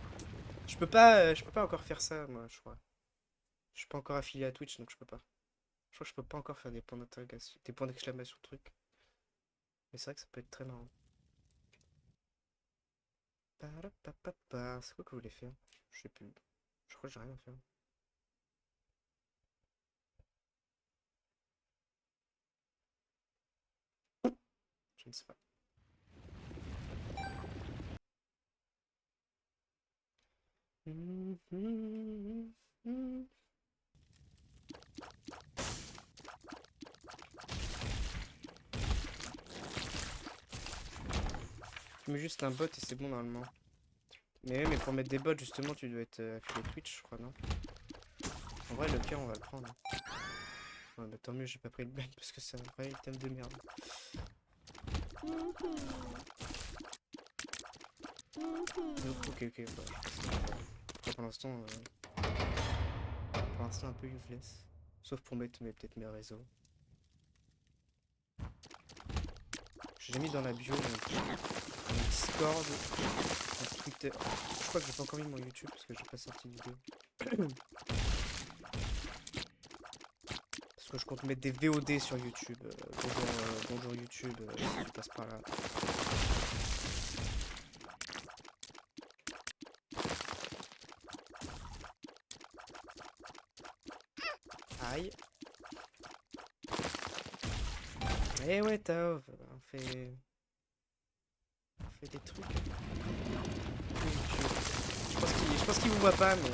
Speaker 1: Je peux pas encore faire ça, moi, je crois. Je suis pas encore affilié à Twitch, donc je peux pas. Je crois que je peux pas encore faire des points d'interrogation, des points d'exclamation, truc. Mais c'est vrai que ça peut être très marrant. C'est quoi que je voulais faire? Je sais plus. Je crois que j'ai rien à faire. Je ne sais pas. Tu mets juste un bot et c'est bon normalement. Mais pour mettre des bots, justement, tu dois être affilié Twitch, je crois, non? En vrai, le cas, on va le prendre. Ouais, bah tant mieux, j'ai pas pris le ban parce que c'est un vrai item de merde. Donc, ok, bah, pour l'instant, un peu useless. Sauf pour mettre peut-être mes réseaux. J'ai mis dans la bio mon Discord, mon Twitter. Je crois que j'ai pas encore mis mon YouTube parce que j'ai pas sorti de vidéo. Parce que je compte mettre des VOD sur YouTube. Bonjour YouTube, si tu passes par là. Aïe. Eh ouais, Taov, on fait des trucs. Je pense qu'il vous voit pas, mais.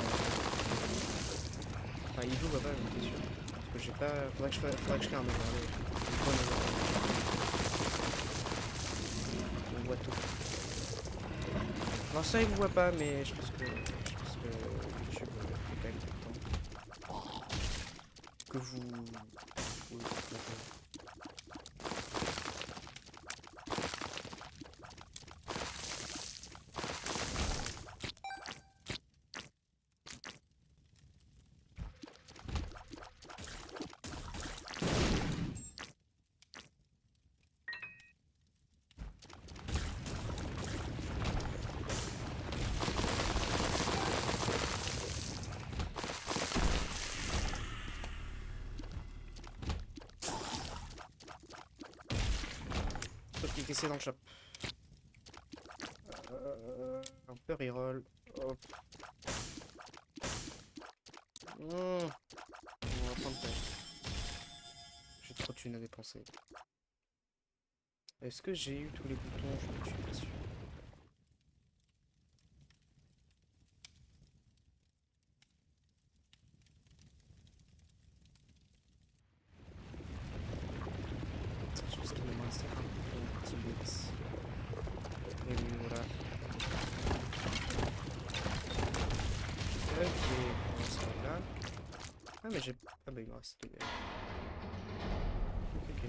Speaker 1: Enfin, il vous voit pas, mais c'est sûr. Parce que j'ai pas. Faudrait que je crée un overlay. On voit tout. Non, ça, il vous voit pas, mais je pense que YouTube est quand même content que vous. Oui, Qu'est-ce qu'il y a dans le shop? Un peu reroll. Hop. On va prendre ça. J'ai trop de thunes à dépenser. Est-ce que j'ai eu tous les boutons? Je ne suis pas sûr. Je pense qu'il me reste un bouton, petit box. Et oui, voilà. Ok, on va se mettre là. Ah, mais j'ai. Ah, bah il me reste deux. Ok.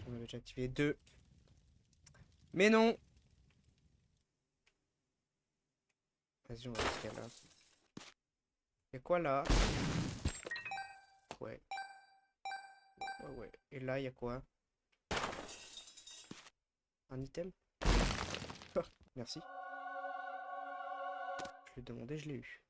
Speaker 1: On avait déjà activé deux. Mais non! Vas-y, on va jusqu'à là. Y'a quoi là? Ouais. Ouais. Et là, y'a quoi? Un item? Merci. Je l'ai demandé, je l'ai eu.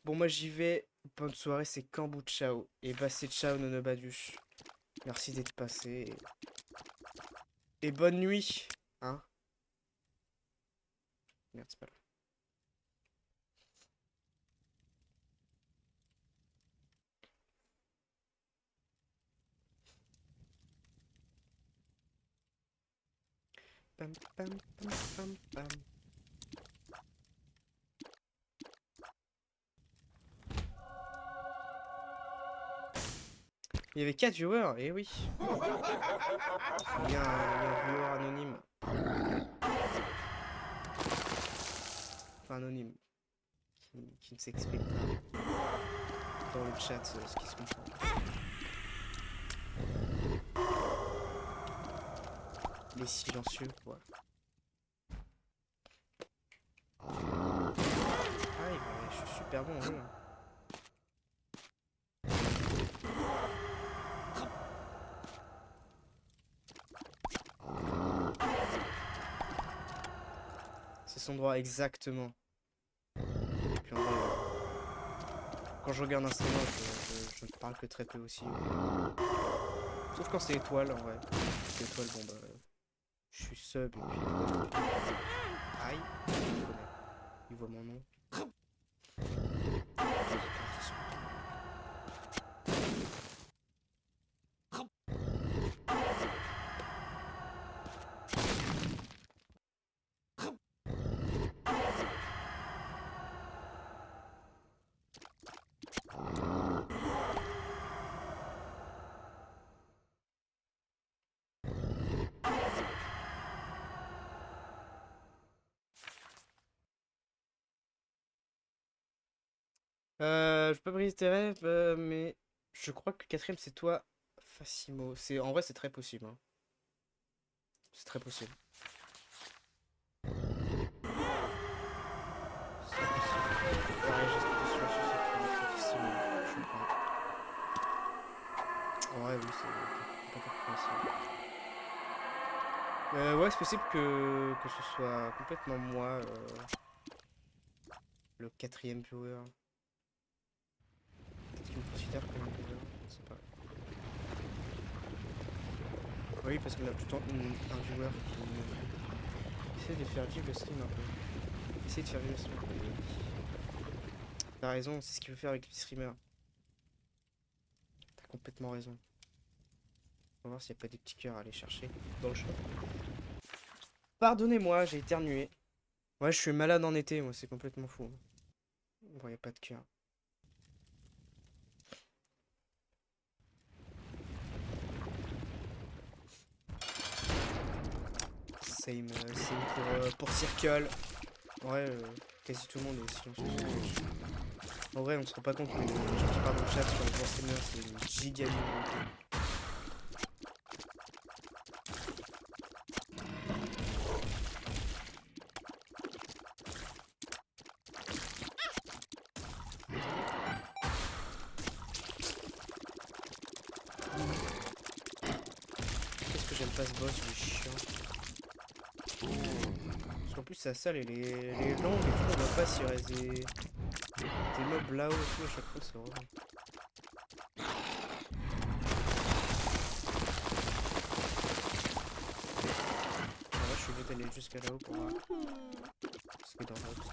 Speaker 1: Bon, moi j'y vais. Bonne soirée, c'est Kambu Chao. Et bah, c'est ciao, Nonobaduche. Merci d'être passé. Et bonne nuit. Hein? Merde, c'est pas là. Pam, pam, pam, pam, pam. Il y avait 4 viewers, et oui. Il y a un viewer anonyme. Enfin, anonyme. Qui ne s'exprime pas dans le chat, ce qui se comprend. Les silencieux, quoi. Ah, je suis super bon en jeu. C'est son droit, exactement. Et puis en vrai, quand je regarde un streamer, je ne parle que très peu aussi. Sauf quand c'est étoile, en vrai. C'est étoile, bon bah... Je suis sub, et puis... Aïe, il me connaît. Il voit mon nom. Je peux pas briser tes rêves, mais je crois que le quatrième c'est toi, Facimo. En vrai c'est très possible. Hein. C'est très possible. C'est possible. Pareil, j'espère que celui-ci c'est très difficile. Je comprends. En vrai, oui, c'est pas compréhensible. Ouais, c'est possible que ce soit complètement moi, le quatrième viewer. Peut-être qu'il me considère comme un viewer, je sais pas. Oui, parce qu'on a tout le temps un viewer qui essaie de faire vivre le stream un peu. Essaye de faire vivre le stream un peu. T'as raison, c'est ce qu'il veut faire avec les streamers. T'as complètement raison. On va voir s'il n'y a pas des petits cœurs à aller chercher dans le shop. Pardonnez-moi, j'ai éternué. Ouais, je suis malade en été, moi, c'est complètement fou. Bon, y a pas de cœur. Same pour Circle. Ouais, quasi tout le monde est silencieux. En vrai, on se rend pas compte que les gens qui parlent dans le chat sur les grands streamers, c'est une giga minorité. Qu'est-ce que j'aime pas ce boss, il est chiant. Parce qu'en plus sa salle elle est longue et du coup on va pas s'y raser des mobs là-haut et tout à chaque fois, c'est horrible. jusqu'à là-haut pour voir ce qu'il y a dans l'autre.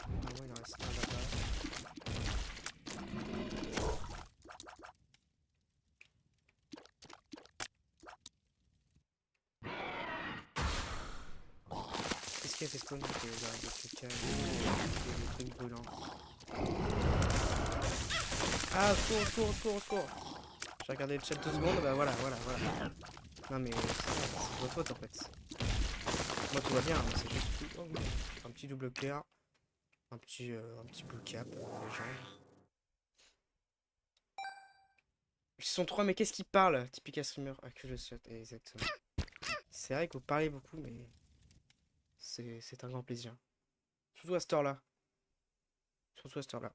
Speaker 1: Ah ouais, il en reste un là-bas. Qu'est-ce qu'il y a fait spawn avec le caca et le truc brûlant? Ah, au secours, au secours, au secours, au secours! J'ai regardé le chat 2 secondes, bah voilà. Non mais c'est votre faute en fait. Moi tout va bien, mais c'est juste un petit double cœur, un petit blue cap, légende. Ils sont trois, mais qu'est-ce qu'ils parlent? Typique streamer. Ah que je souhaite, exactement. C'est vrai que vous parlez beaucoup, mais c'est un grand plaisir. Surtout à cette heure-là. Surtout à cette heure-là.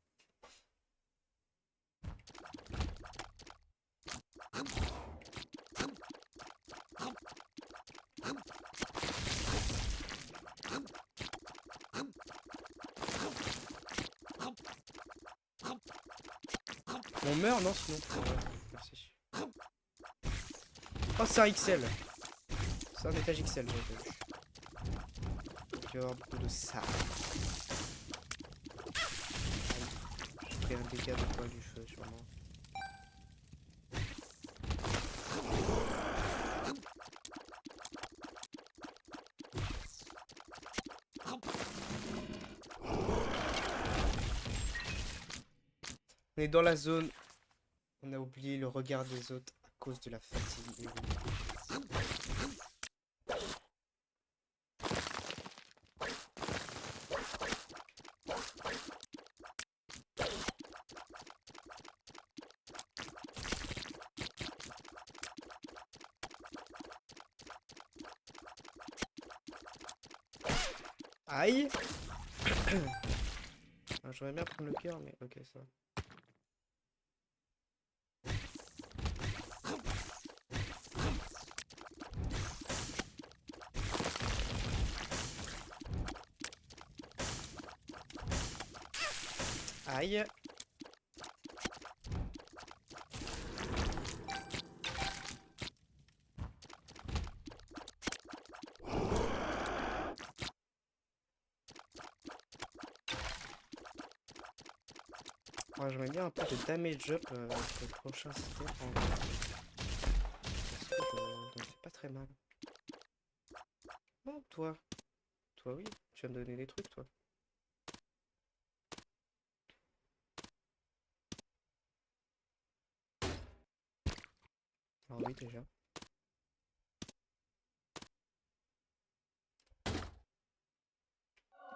Speaker 1: On meurt, non, sinon. Ouais, merci. Oh, c'est un XL. C'est un étage XL, j'ai vu. Il va y avoir beaucoup de ça. J'ai pris un dégât de poil du feu, sûrement. On est dans la zone. On a oublié le regard des autres à cause de la fatigue. Aïe. J'aurais bien prendre le cœur, mais ok, ça. Aïe. Ouais, j'aimerais bien un peu de damage up pour le prochain système. Parce que je ne fais pas très mal. Oh, toi. Toi, oui. Tu vas me donner des trucs, toi. Alors oui, déjà.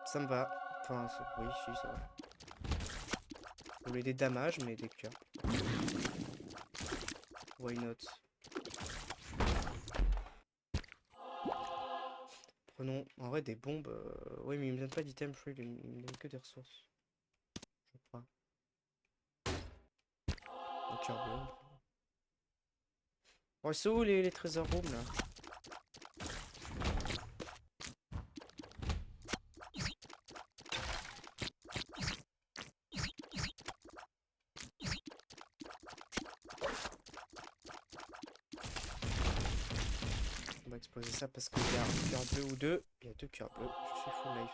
Speaker 1: Ça me va. Enfin, oui, si, ça va. Vous voulez des damages, mais des cœurs. Why not? Prenons en vrai des bombes. Oui, mais il me donne pas d'item free, il me donne que des ressources. Je crois. Un cœur bleu. Oh, ils sont où les trésors rooms là? On va exploser ça parce qu'il y a un cœur bleu ou deux. Il y a deux cœurs bleus. Je suis full life.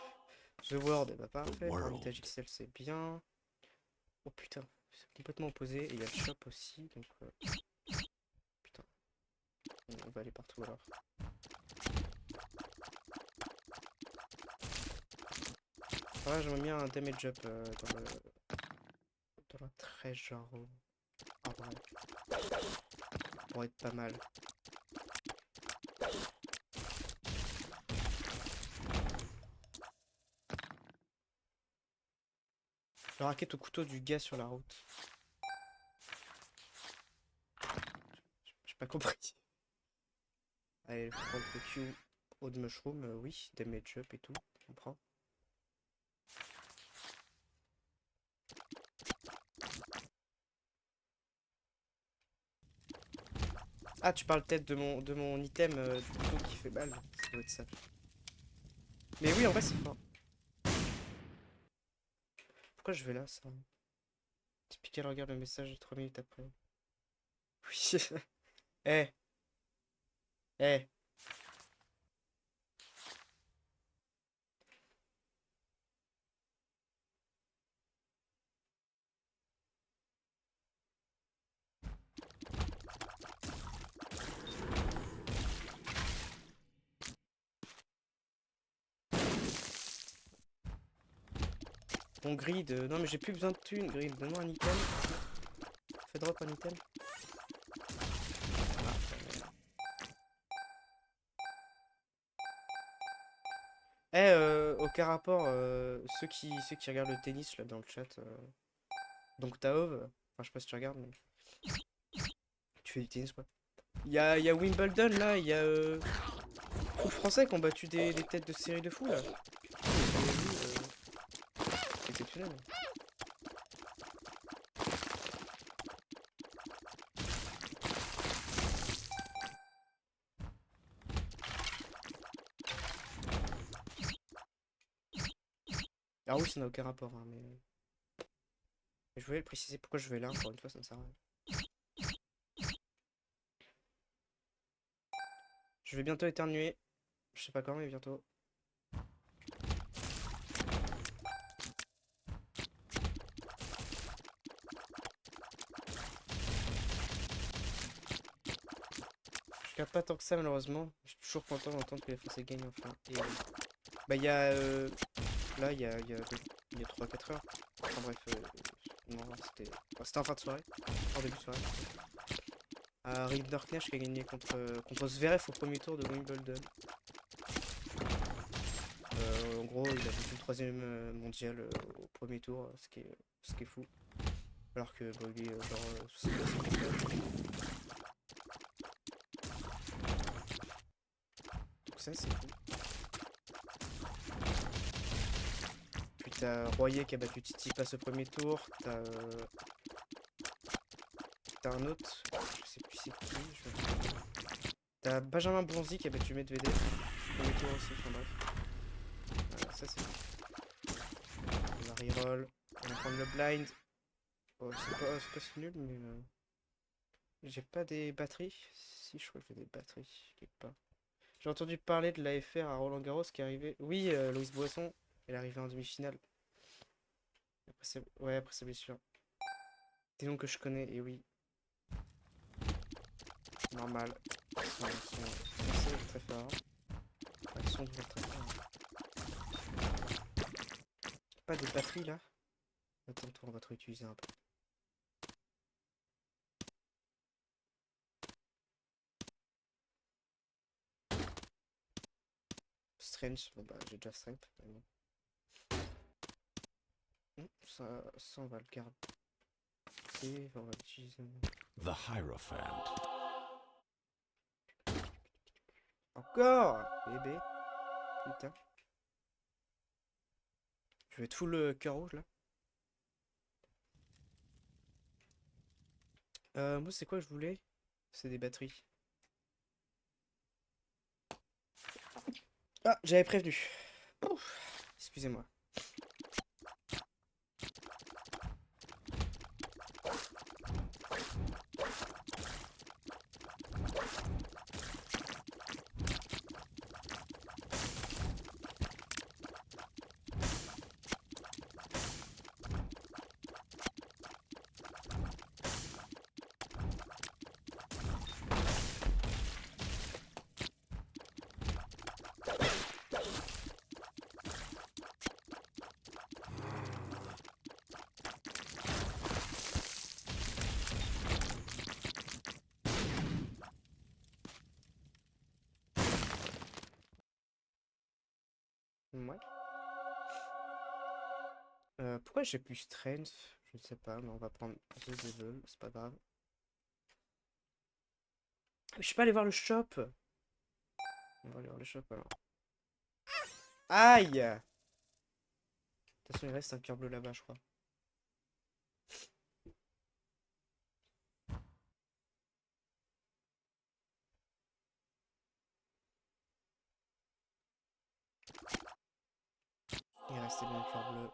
Speaker 1: The World, bah parfait. Pour l'étage XL, c'est bien. Oh putain, c'est complètement opposé. Et il y a le shop aussi. Donc, putain. On va aller partout alors. Ah, j'aimerais bien un damage up dans la treasure room. Ah, ouais. Pour être pas mal. Le racket au couteau du gars sur la route. J'ai pas compris. Allez, faut prendre le Q au de mushroom, oui, damage up et tout, je comprends. Ah, tu parles peut-être de mon item du couteau qui fait mal. Ça doit être ça. Mais oui, en vrai, c'est fort. Pourquoi je vais là, ça? Typical regarde le message 3 minutes après. Oui. Eh, eh. Bon, grid. Non, mais j'ai plus besoin de thunes, grid. Donne-moi un item. Fais drop un item. Ah, aucun rapport. Ceux qui regardent le tennis là dans le chat. Donc Taov. Enfin, je sais pas si tu regardes, mais tu fais du tennis quoi. Il y a Wimbledon là. Il y a fous français qui ont battu des têtes de série de fous là. C'est exceptionnel. Ah oui, ça n'a aucun rapport, hein, mais je voulais le préciser pourquoi je vais là, encore une fois, ça ne sert à rien. Je vais bientôt éternuer. Je sais pas quand, mais bientôt. Je capte pas tant que ça, malheureusement. Je suis toujours content d'entendre que les Français gagnent enfin. Et, bah, il y a. Là, il y a 3-4 heures. Enfin, bref. Non, c'était en fin de soirée. En début de soirée. Rinderknecht qui a gagné contre Zverev au premier tour de Wimbledon. En gros, il a fait le troisième mondial au premier tour, ce qui est fou. Alors que bon, lui, genre, 60. Donc ça, c'est fou. Puis t'as Royer qui a battu Tsitsipas au premier tour. T'as un autre, je sais plus c'est qui. T'as Benjamin Bonzi qui a battu Medvedev au premier tour aussi. Enfin bref. Ça, c'est fou. On va reroll. On va prendre le blind. Oh, c'est pas si nul, mais j'ai pas des batteries. Si, je crois que j'ai des batteries quelque part. J'ai entendu parler de l'AFR à Roland Garros qui est arrivé. Oui, Loïs Boisson, elle est arrivée en demi-finale. Ouais, après sa blessure. Des noms que je connais, et oui, normal. Ils sont censés très forts. Enfin, ils sont toujours très forts. Pas de batterie là. Attends, on va te réutiliser un peu. Strange, bon bah j'ai déjà strength. Mais bon. Ça on va le garder. Et on va l'utiliser.
Speaker 2: The Hierophant.
Speaker 1: Encore bébé. Putain. Je vais être full cœur rouge là. Moi c'est quoi que je voulais? C'est des batteries. Ah, j'avais prévenu. Ouf. Excusez-moi. Ouais. Pourquoi j'ai plus strength? Je ne sais pas, mais on va prendre The Devil, c'est pas grave. Je suis pas allé voir le shop. On va aller voir le shop alors. Aïe! De toute façon, il reste un cœur bleu là-bas, je crois. Il restait bien un cœur bleu.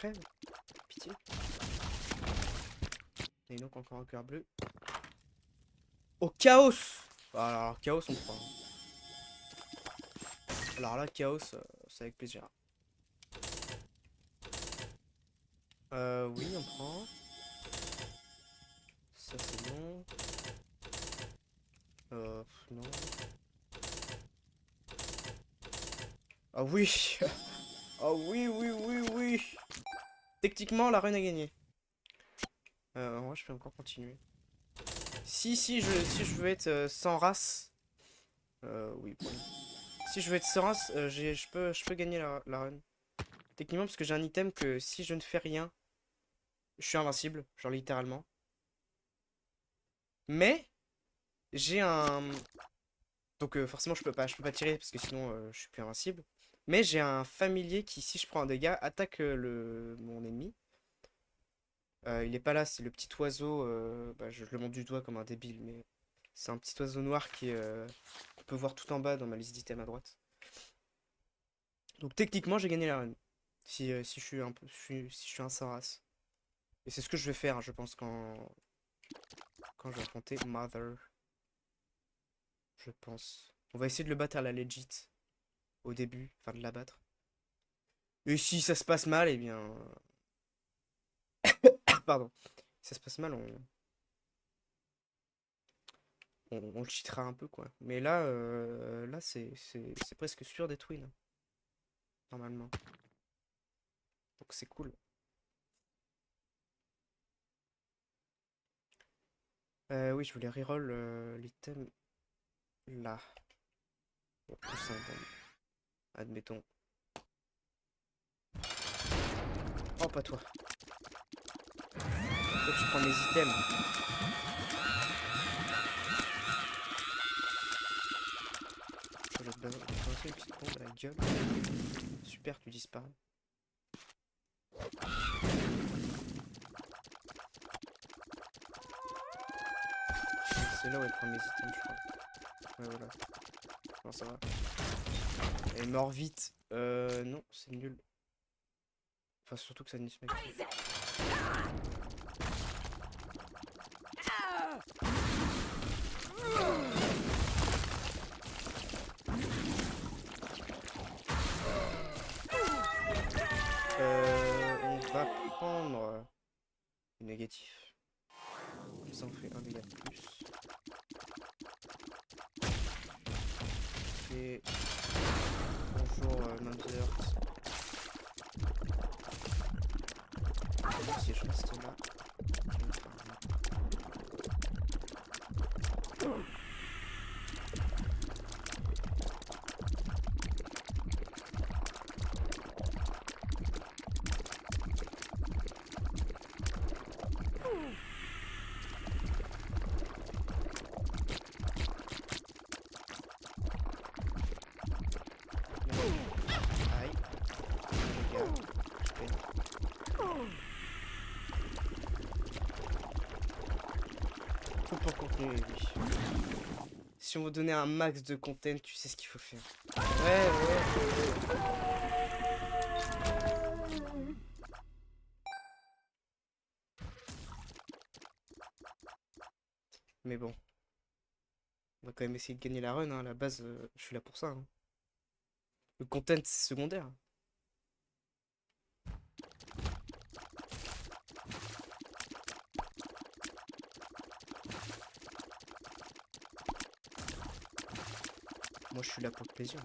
Speaker 1: crève. Pitié. Et donc encore un cœur bleu. Au chaos. Alors chaos on prend. Alors là chaos c'est avec plaisir. Oui on prend. Ça c'est bon. Non. Ah oui. Ah oui oui oui oui. Techniquement la run a gagné. Moi je peux encore continuer. Si je veux être sans race. Oui bon. Si je veux être sans race, je peux gagner la run. Techniquement parce que j'ai un item que si je ne fais rien, je suis invincible, genre littéralement. Mais j'ai un... Donc forcément je peux pas tirer parce que sinon je suis plus invincible. Mais j'ai un familier qui, si je prends un dégât, attaque mon ennemi. Il est pas là, c'est le petit oiseau. Je le montre du doigt comme un débile, mais c'est un petit oiseau noir qu'on peut voir tout en bas dans ma liste d'items à droite. Donc techniquement j'ai gagné la run. Si je suis un peu, si je suis un sans race. Et c'est ce que je vais faire, je pense, quand je vais affronter Mother. Je pense. On va essayer de le battre à la legit. Au début. Enfin, de l'abattre. Et si ça se passe mal, eh bien... Pardon. Si ça se passe mal, on le cheatera un peu, quoi. Mais là, là c'est presque sûr d'être win. Normalement. Donc c'est cool. Oui, je voulais reroll l'item là. Bon, plus simple. Admettons. Oh, pas toi. Toi, tu prends mes items. Je vais te balancer une petite bombe à la gueule. Super, tu disparais. C'est là où elle prend mes items, je crois. Ouais, voilà. Non, ça va. Elle meurt vite. Non, c'est nul. Enfin, surtout que ça ne se met pas. On va prendre le négatif. Comme ça, on fait un dégât de plus. Et bonjour, Mamzer. Si je reste là, je ne ferai rien. Aïe. Dégâts. Je peine. Faut pour continuer, oui. Si on veut donner un max de content, tu sais ce qu'il faut faire. Ouais, ouais. Mais bon. On va quand même essayer de gagner la run, hein. À la base, je suis là pour ça, hein. Le content, c'est secondaire. Moi, je suis là pour le plaisir.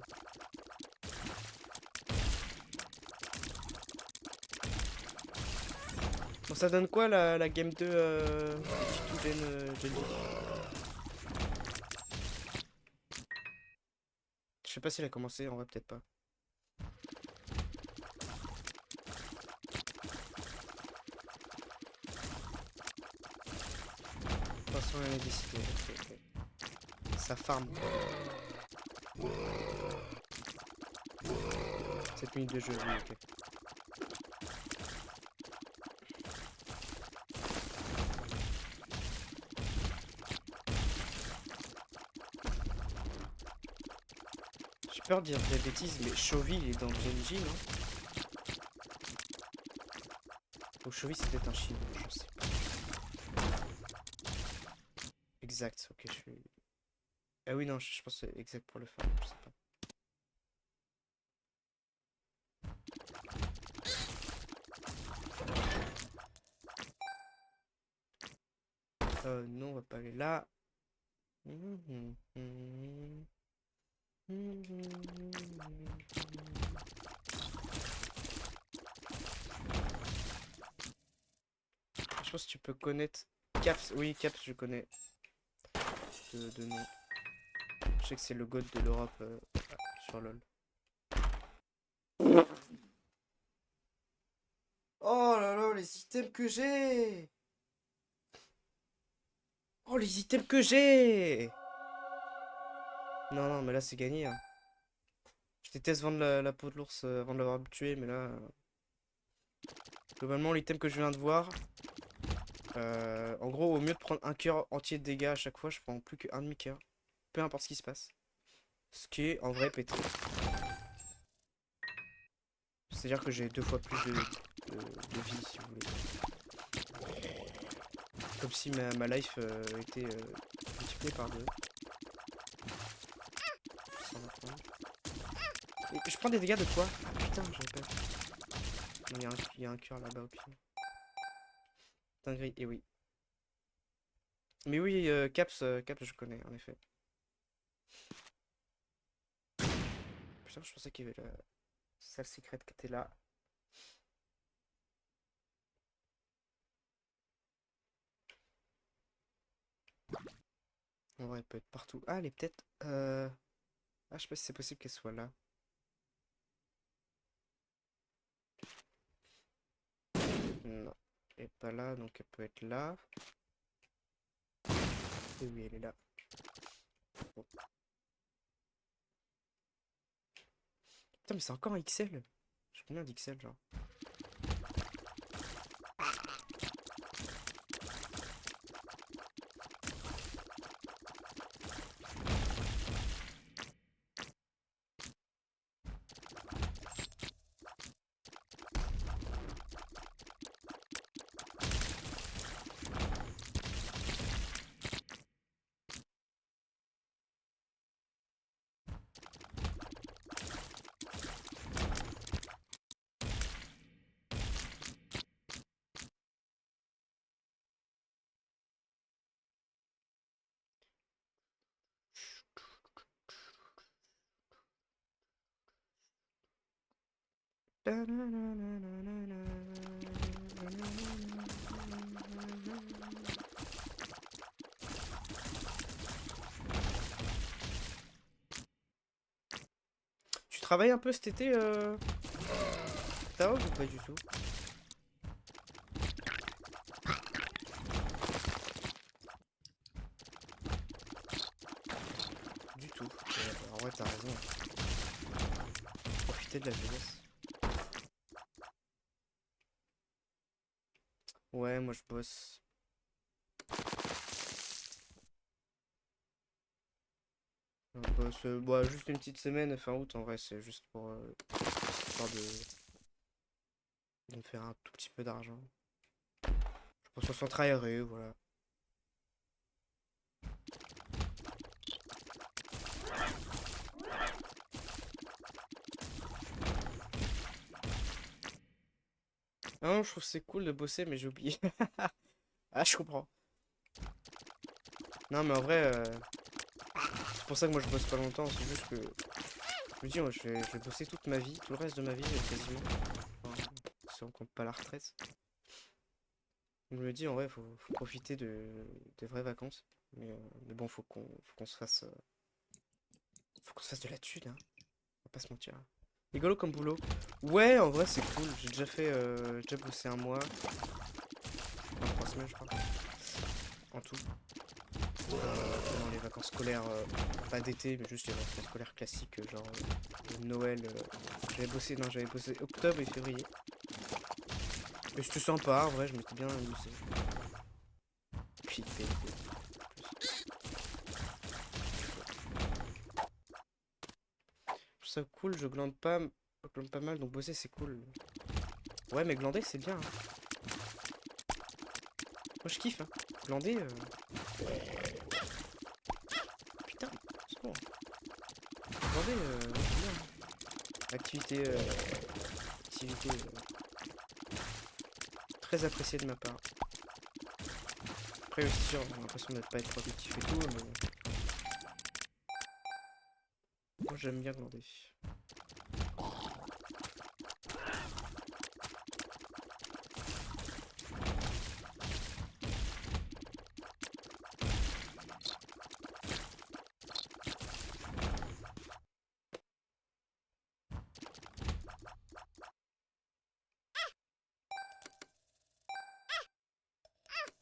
Speaker 1: Bon, ça donne quoi la game 2 Jelly? Je sais pas si elle a commencé, en vrai, peut-être pas. De toute façon, elle est décidée. Ok, ok. Ça farm. 7 minutes de jeu, oui, ok. J'ai peur de dire des bêtises, mais Chovy il est dans Genji, non? cheville, c'est peut-être un shield, je sais pas. Exact, ok, je suis... Ah oui, non, je pense que c'est exact pour le farm, je sais pas. Non, on va pas aller là. Je pense que tu peux connaître Caps. Oui, Caps, je connais de nom. Je sais que c'est le god de l'Europe sur LoL. Oh là là, les items que j'ai! Oh, les items que j'ai! Non, non, mais là, c'est gagné, hein. Je déteste vendre la peau de l'ours avant de l'avoir tué, mais là... Globalement, l'item que je viens de voir... en gros, au mieux de prendre un cœur entier de dégâts à chaque fois, je prends plus qu'un demi-cœur. Peu importe ce qui se passe. Ce qui est, en vrai, pété. C'est-à-dire que j'ai 2 fois plus de vie, si vous voulez. Comme si ma life était multipliée par 2. Et je prends des dégâts de quoi? Ah, putain, j'avais pas vu. Il y a un cœur là-bas au pied. Dinguerie, et oui. Mais oui, Caps, je connais, en effet. Putain, je pensais qu'il y avait la salle secrète qui était là. En vrai, elle peut être partout. Ah, elle est peut-être... Ah, je sais pas si c'est possible qu'elle soit là. Non. Elle est pas là, donc elle peut être là. Et oui, elle est là. Bon. Putain, mais c'est encore un XL. J'ai combien d'XL, genre? Tu travailles un peu cet été, Tao, ou pas du tout? Du tout. En vrai, t'as raison. Profiter de la jeunesse. Ouais, moi je bosse. Je bosse bah, juste une petite semaine fin août en vrai, c'est juste pour histoire de me faire un tout petit peu d'argent. Je pense sur centre aéré, voilà. Ah non, je trouve que c'est cool de bosser, mais j'ai oublié. Ah, je comprends. Non, mais en vrai, c'est pour ça que moi je bosse pas longtemps, c'est juste que je me dis, moi, je vais bosser toute ma vie, tout le reste de ma vie, quasiment. Enfin, si on compte pas la retraite. Je me dis, en vrai, faut profiter des vraies vacances. Mais bon, faut qu'on se fasse. Faut qu'on se fasse de la thune, hein. On va pas se mentir. Rigolo comme boulot. Ouais, en vrai, c'est cool. J'ai déjà bossé un mois. Enfin, 3 semaines, je crois. En tout. Pendant les vacances scolaires, pas d'été, mais juste les vacances scolaires classiques, genre Noël. J'avais bossé octobre et février. Et c'était sympa, en vrai, je m'étais bien amusé. Puis, je trouve ça cool, je glande pas mal, donc bosser c'est cool. Ouais, mais glander c'est bien, hein. Moi je kiffe, hein. Glander, putain, c'est bon. Glander, ouais, c'est bien. Activité très appréciée de ma part. Après, c'est sûr, j'ai l'impression de ne pas être productif et tout, mais moi j'aime bien glander.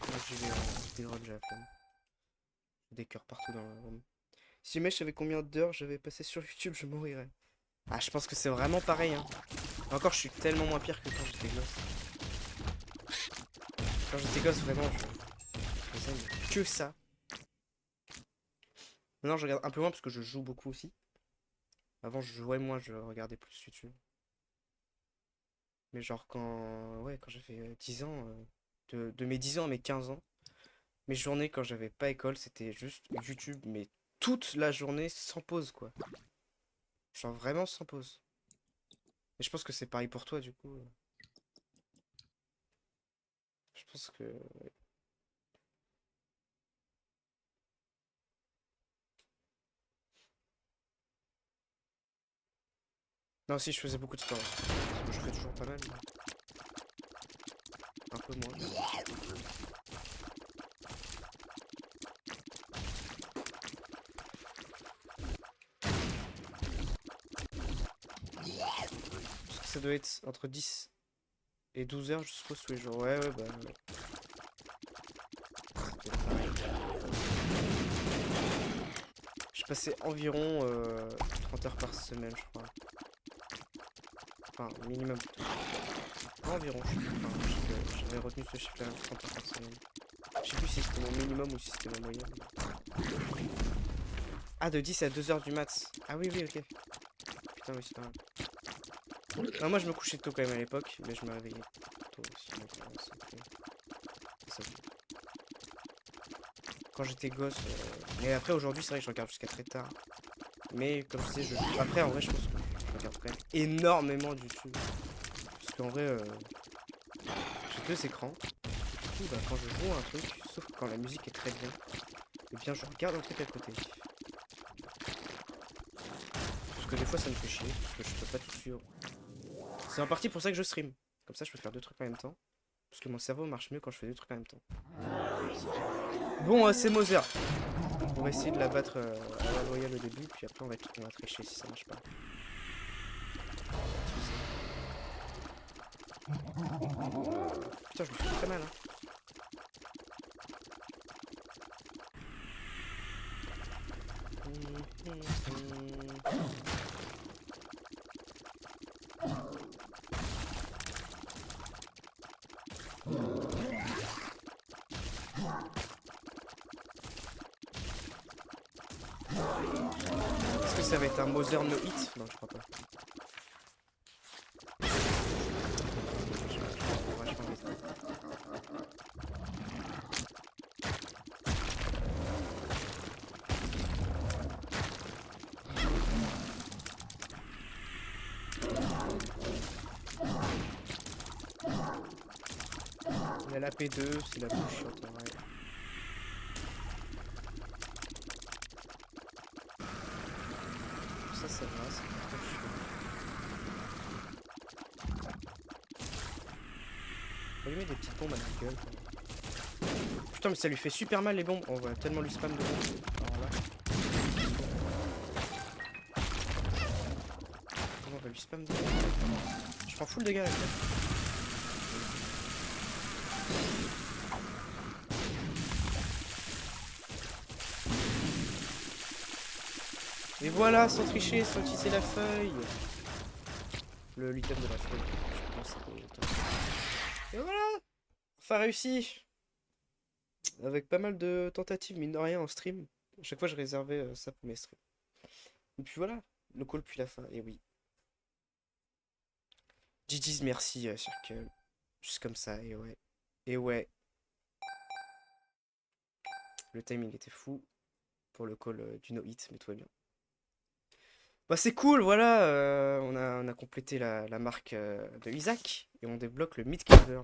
Speaker 1: Moi j'y vais en speedrun, j'ai la flemme. Des cœurs partout dans le room. Si jamais je savais combien d'heures j'avais passé sur YouTube, je mourirais. Ah, je pense que c'est vraiment pareil, hein. Encore, je suis tellement moins pire que quand j'étais gosse. Quand j'étais gosse, vraiment, je faisais que ça. Maintenant, je regarde un peu moins parce que je joue beaucoup aussi. Avant, je jouais moins, je regardais plus YouTube. Mais genre, quand j'avais 10 ans, de mes 10 ans à mes 15 ans, mes journées quand j'avais pas école, c'était juste YouTube, mais toute la journée sans pause, quoi. Genre vraiment sans pause. Et je pense que c'est pareil pour toi, du coup. Je pense que... Non, si, je faisais beaucoup de sport aussi. Parce que je fais toujours pas mal, mais un peu moins. Parce que ça doit être entre 10 et 12 heures, je suppose, tous les jours. Ouais, ouais, bah... ouais. Je passais environ 30 heures par semaine, je crois. Enfin, minimum. Environ, j'avais retenu ce chiffre-là, 30 heures par semaine. Je sais plus si c'était mon minimum ou si c'était ma moyenne. Ah, de 10 à 2 heures du mat. Ah oui, oui, ok. Putain, oui, c'est pas mal. Non, moi, je me couchais tôt quand même à l'époque, mais je me réveillais tôt aussi. Donc, ça va. Quand j'étais gosse... Mais après, aujourd'hui, c'est vrai que je regarde jusqu'à très tard. Mais comme je disais, après, en vrai, je pense que je regarde quand même énormément de YouTube. Parce qu'en vrai, j'ai deux écrans. Du coup, bah, quand je joue à un truc, sauf quand la musique est très bien, eh bien, je regarde un truc à côté. Parce que des fois, ça me fait chier, parce que je peux pas tout suivre. C'est en partie pour ça que je stream. Comme ça, je peux faire deux trucs en même temps. Parce que mon cerveau marche mieux quand je fais deux trucs en même temps. Bon, c'est Mother. On va essayer de la battre à la loyale au début, puis après, on va tricher si ça marche pas. Putain, je me fais très mal, hein. Est-ce que ça va être un Mother no hit? Non, je crois pas. Vachement vite. Il y a la P2, c'est la plus chiante, ouais. Ça va, c'est pas trop chiant. On lui met des petites bombes à la gueule, quoi. Putain, mais ça lui fait super mal les bombes. On va tellement lui spam de bombes. Alors là. On va lui spam de bombes. Je prends full dégâts avec elle. Et voilà, sans tricher, sans utiliser la feuille. L'item de la feuille. Je pense que c'est... Et voilà! Enfin réussi! Avec pas mal de tentatives, mine de rien, en stream. À chaque fois, je réservais ça pour mes streams. Et puis voilà, le call puis la fin. Et oui. GG's, merci, Circle. Juste comme ça, et ouais. Et ouais. Le timing était fou pour le call du no-hit, mais tout va bien. Bah c'est cool, voilà, on a complété la marque de Isaac et on débloque le mid-carver.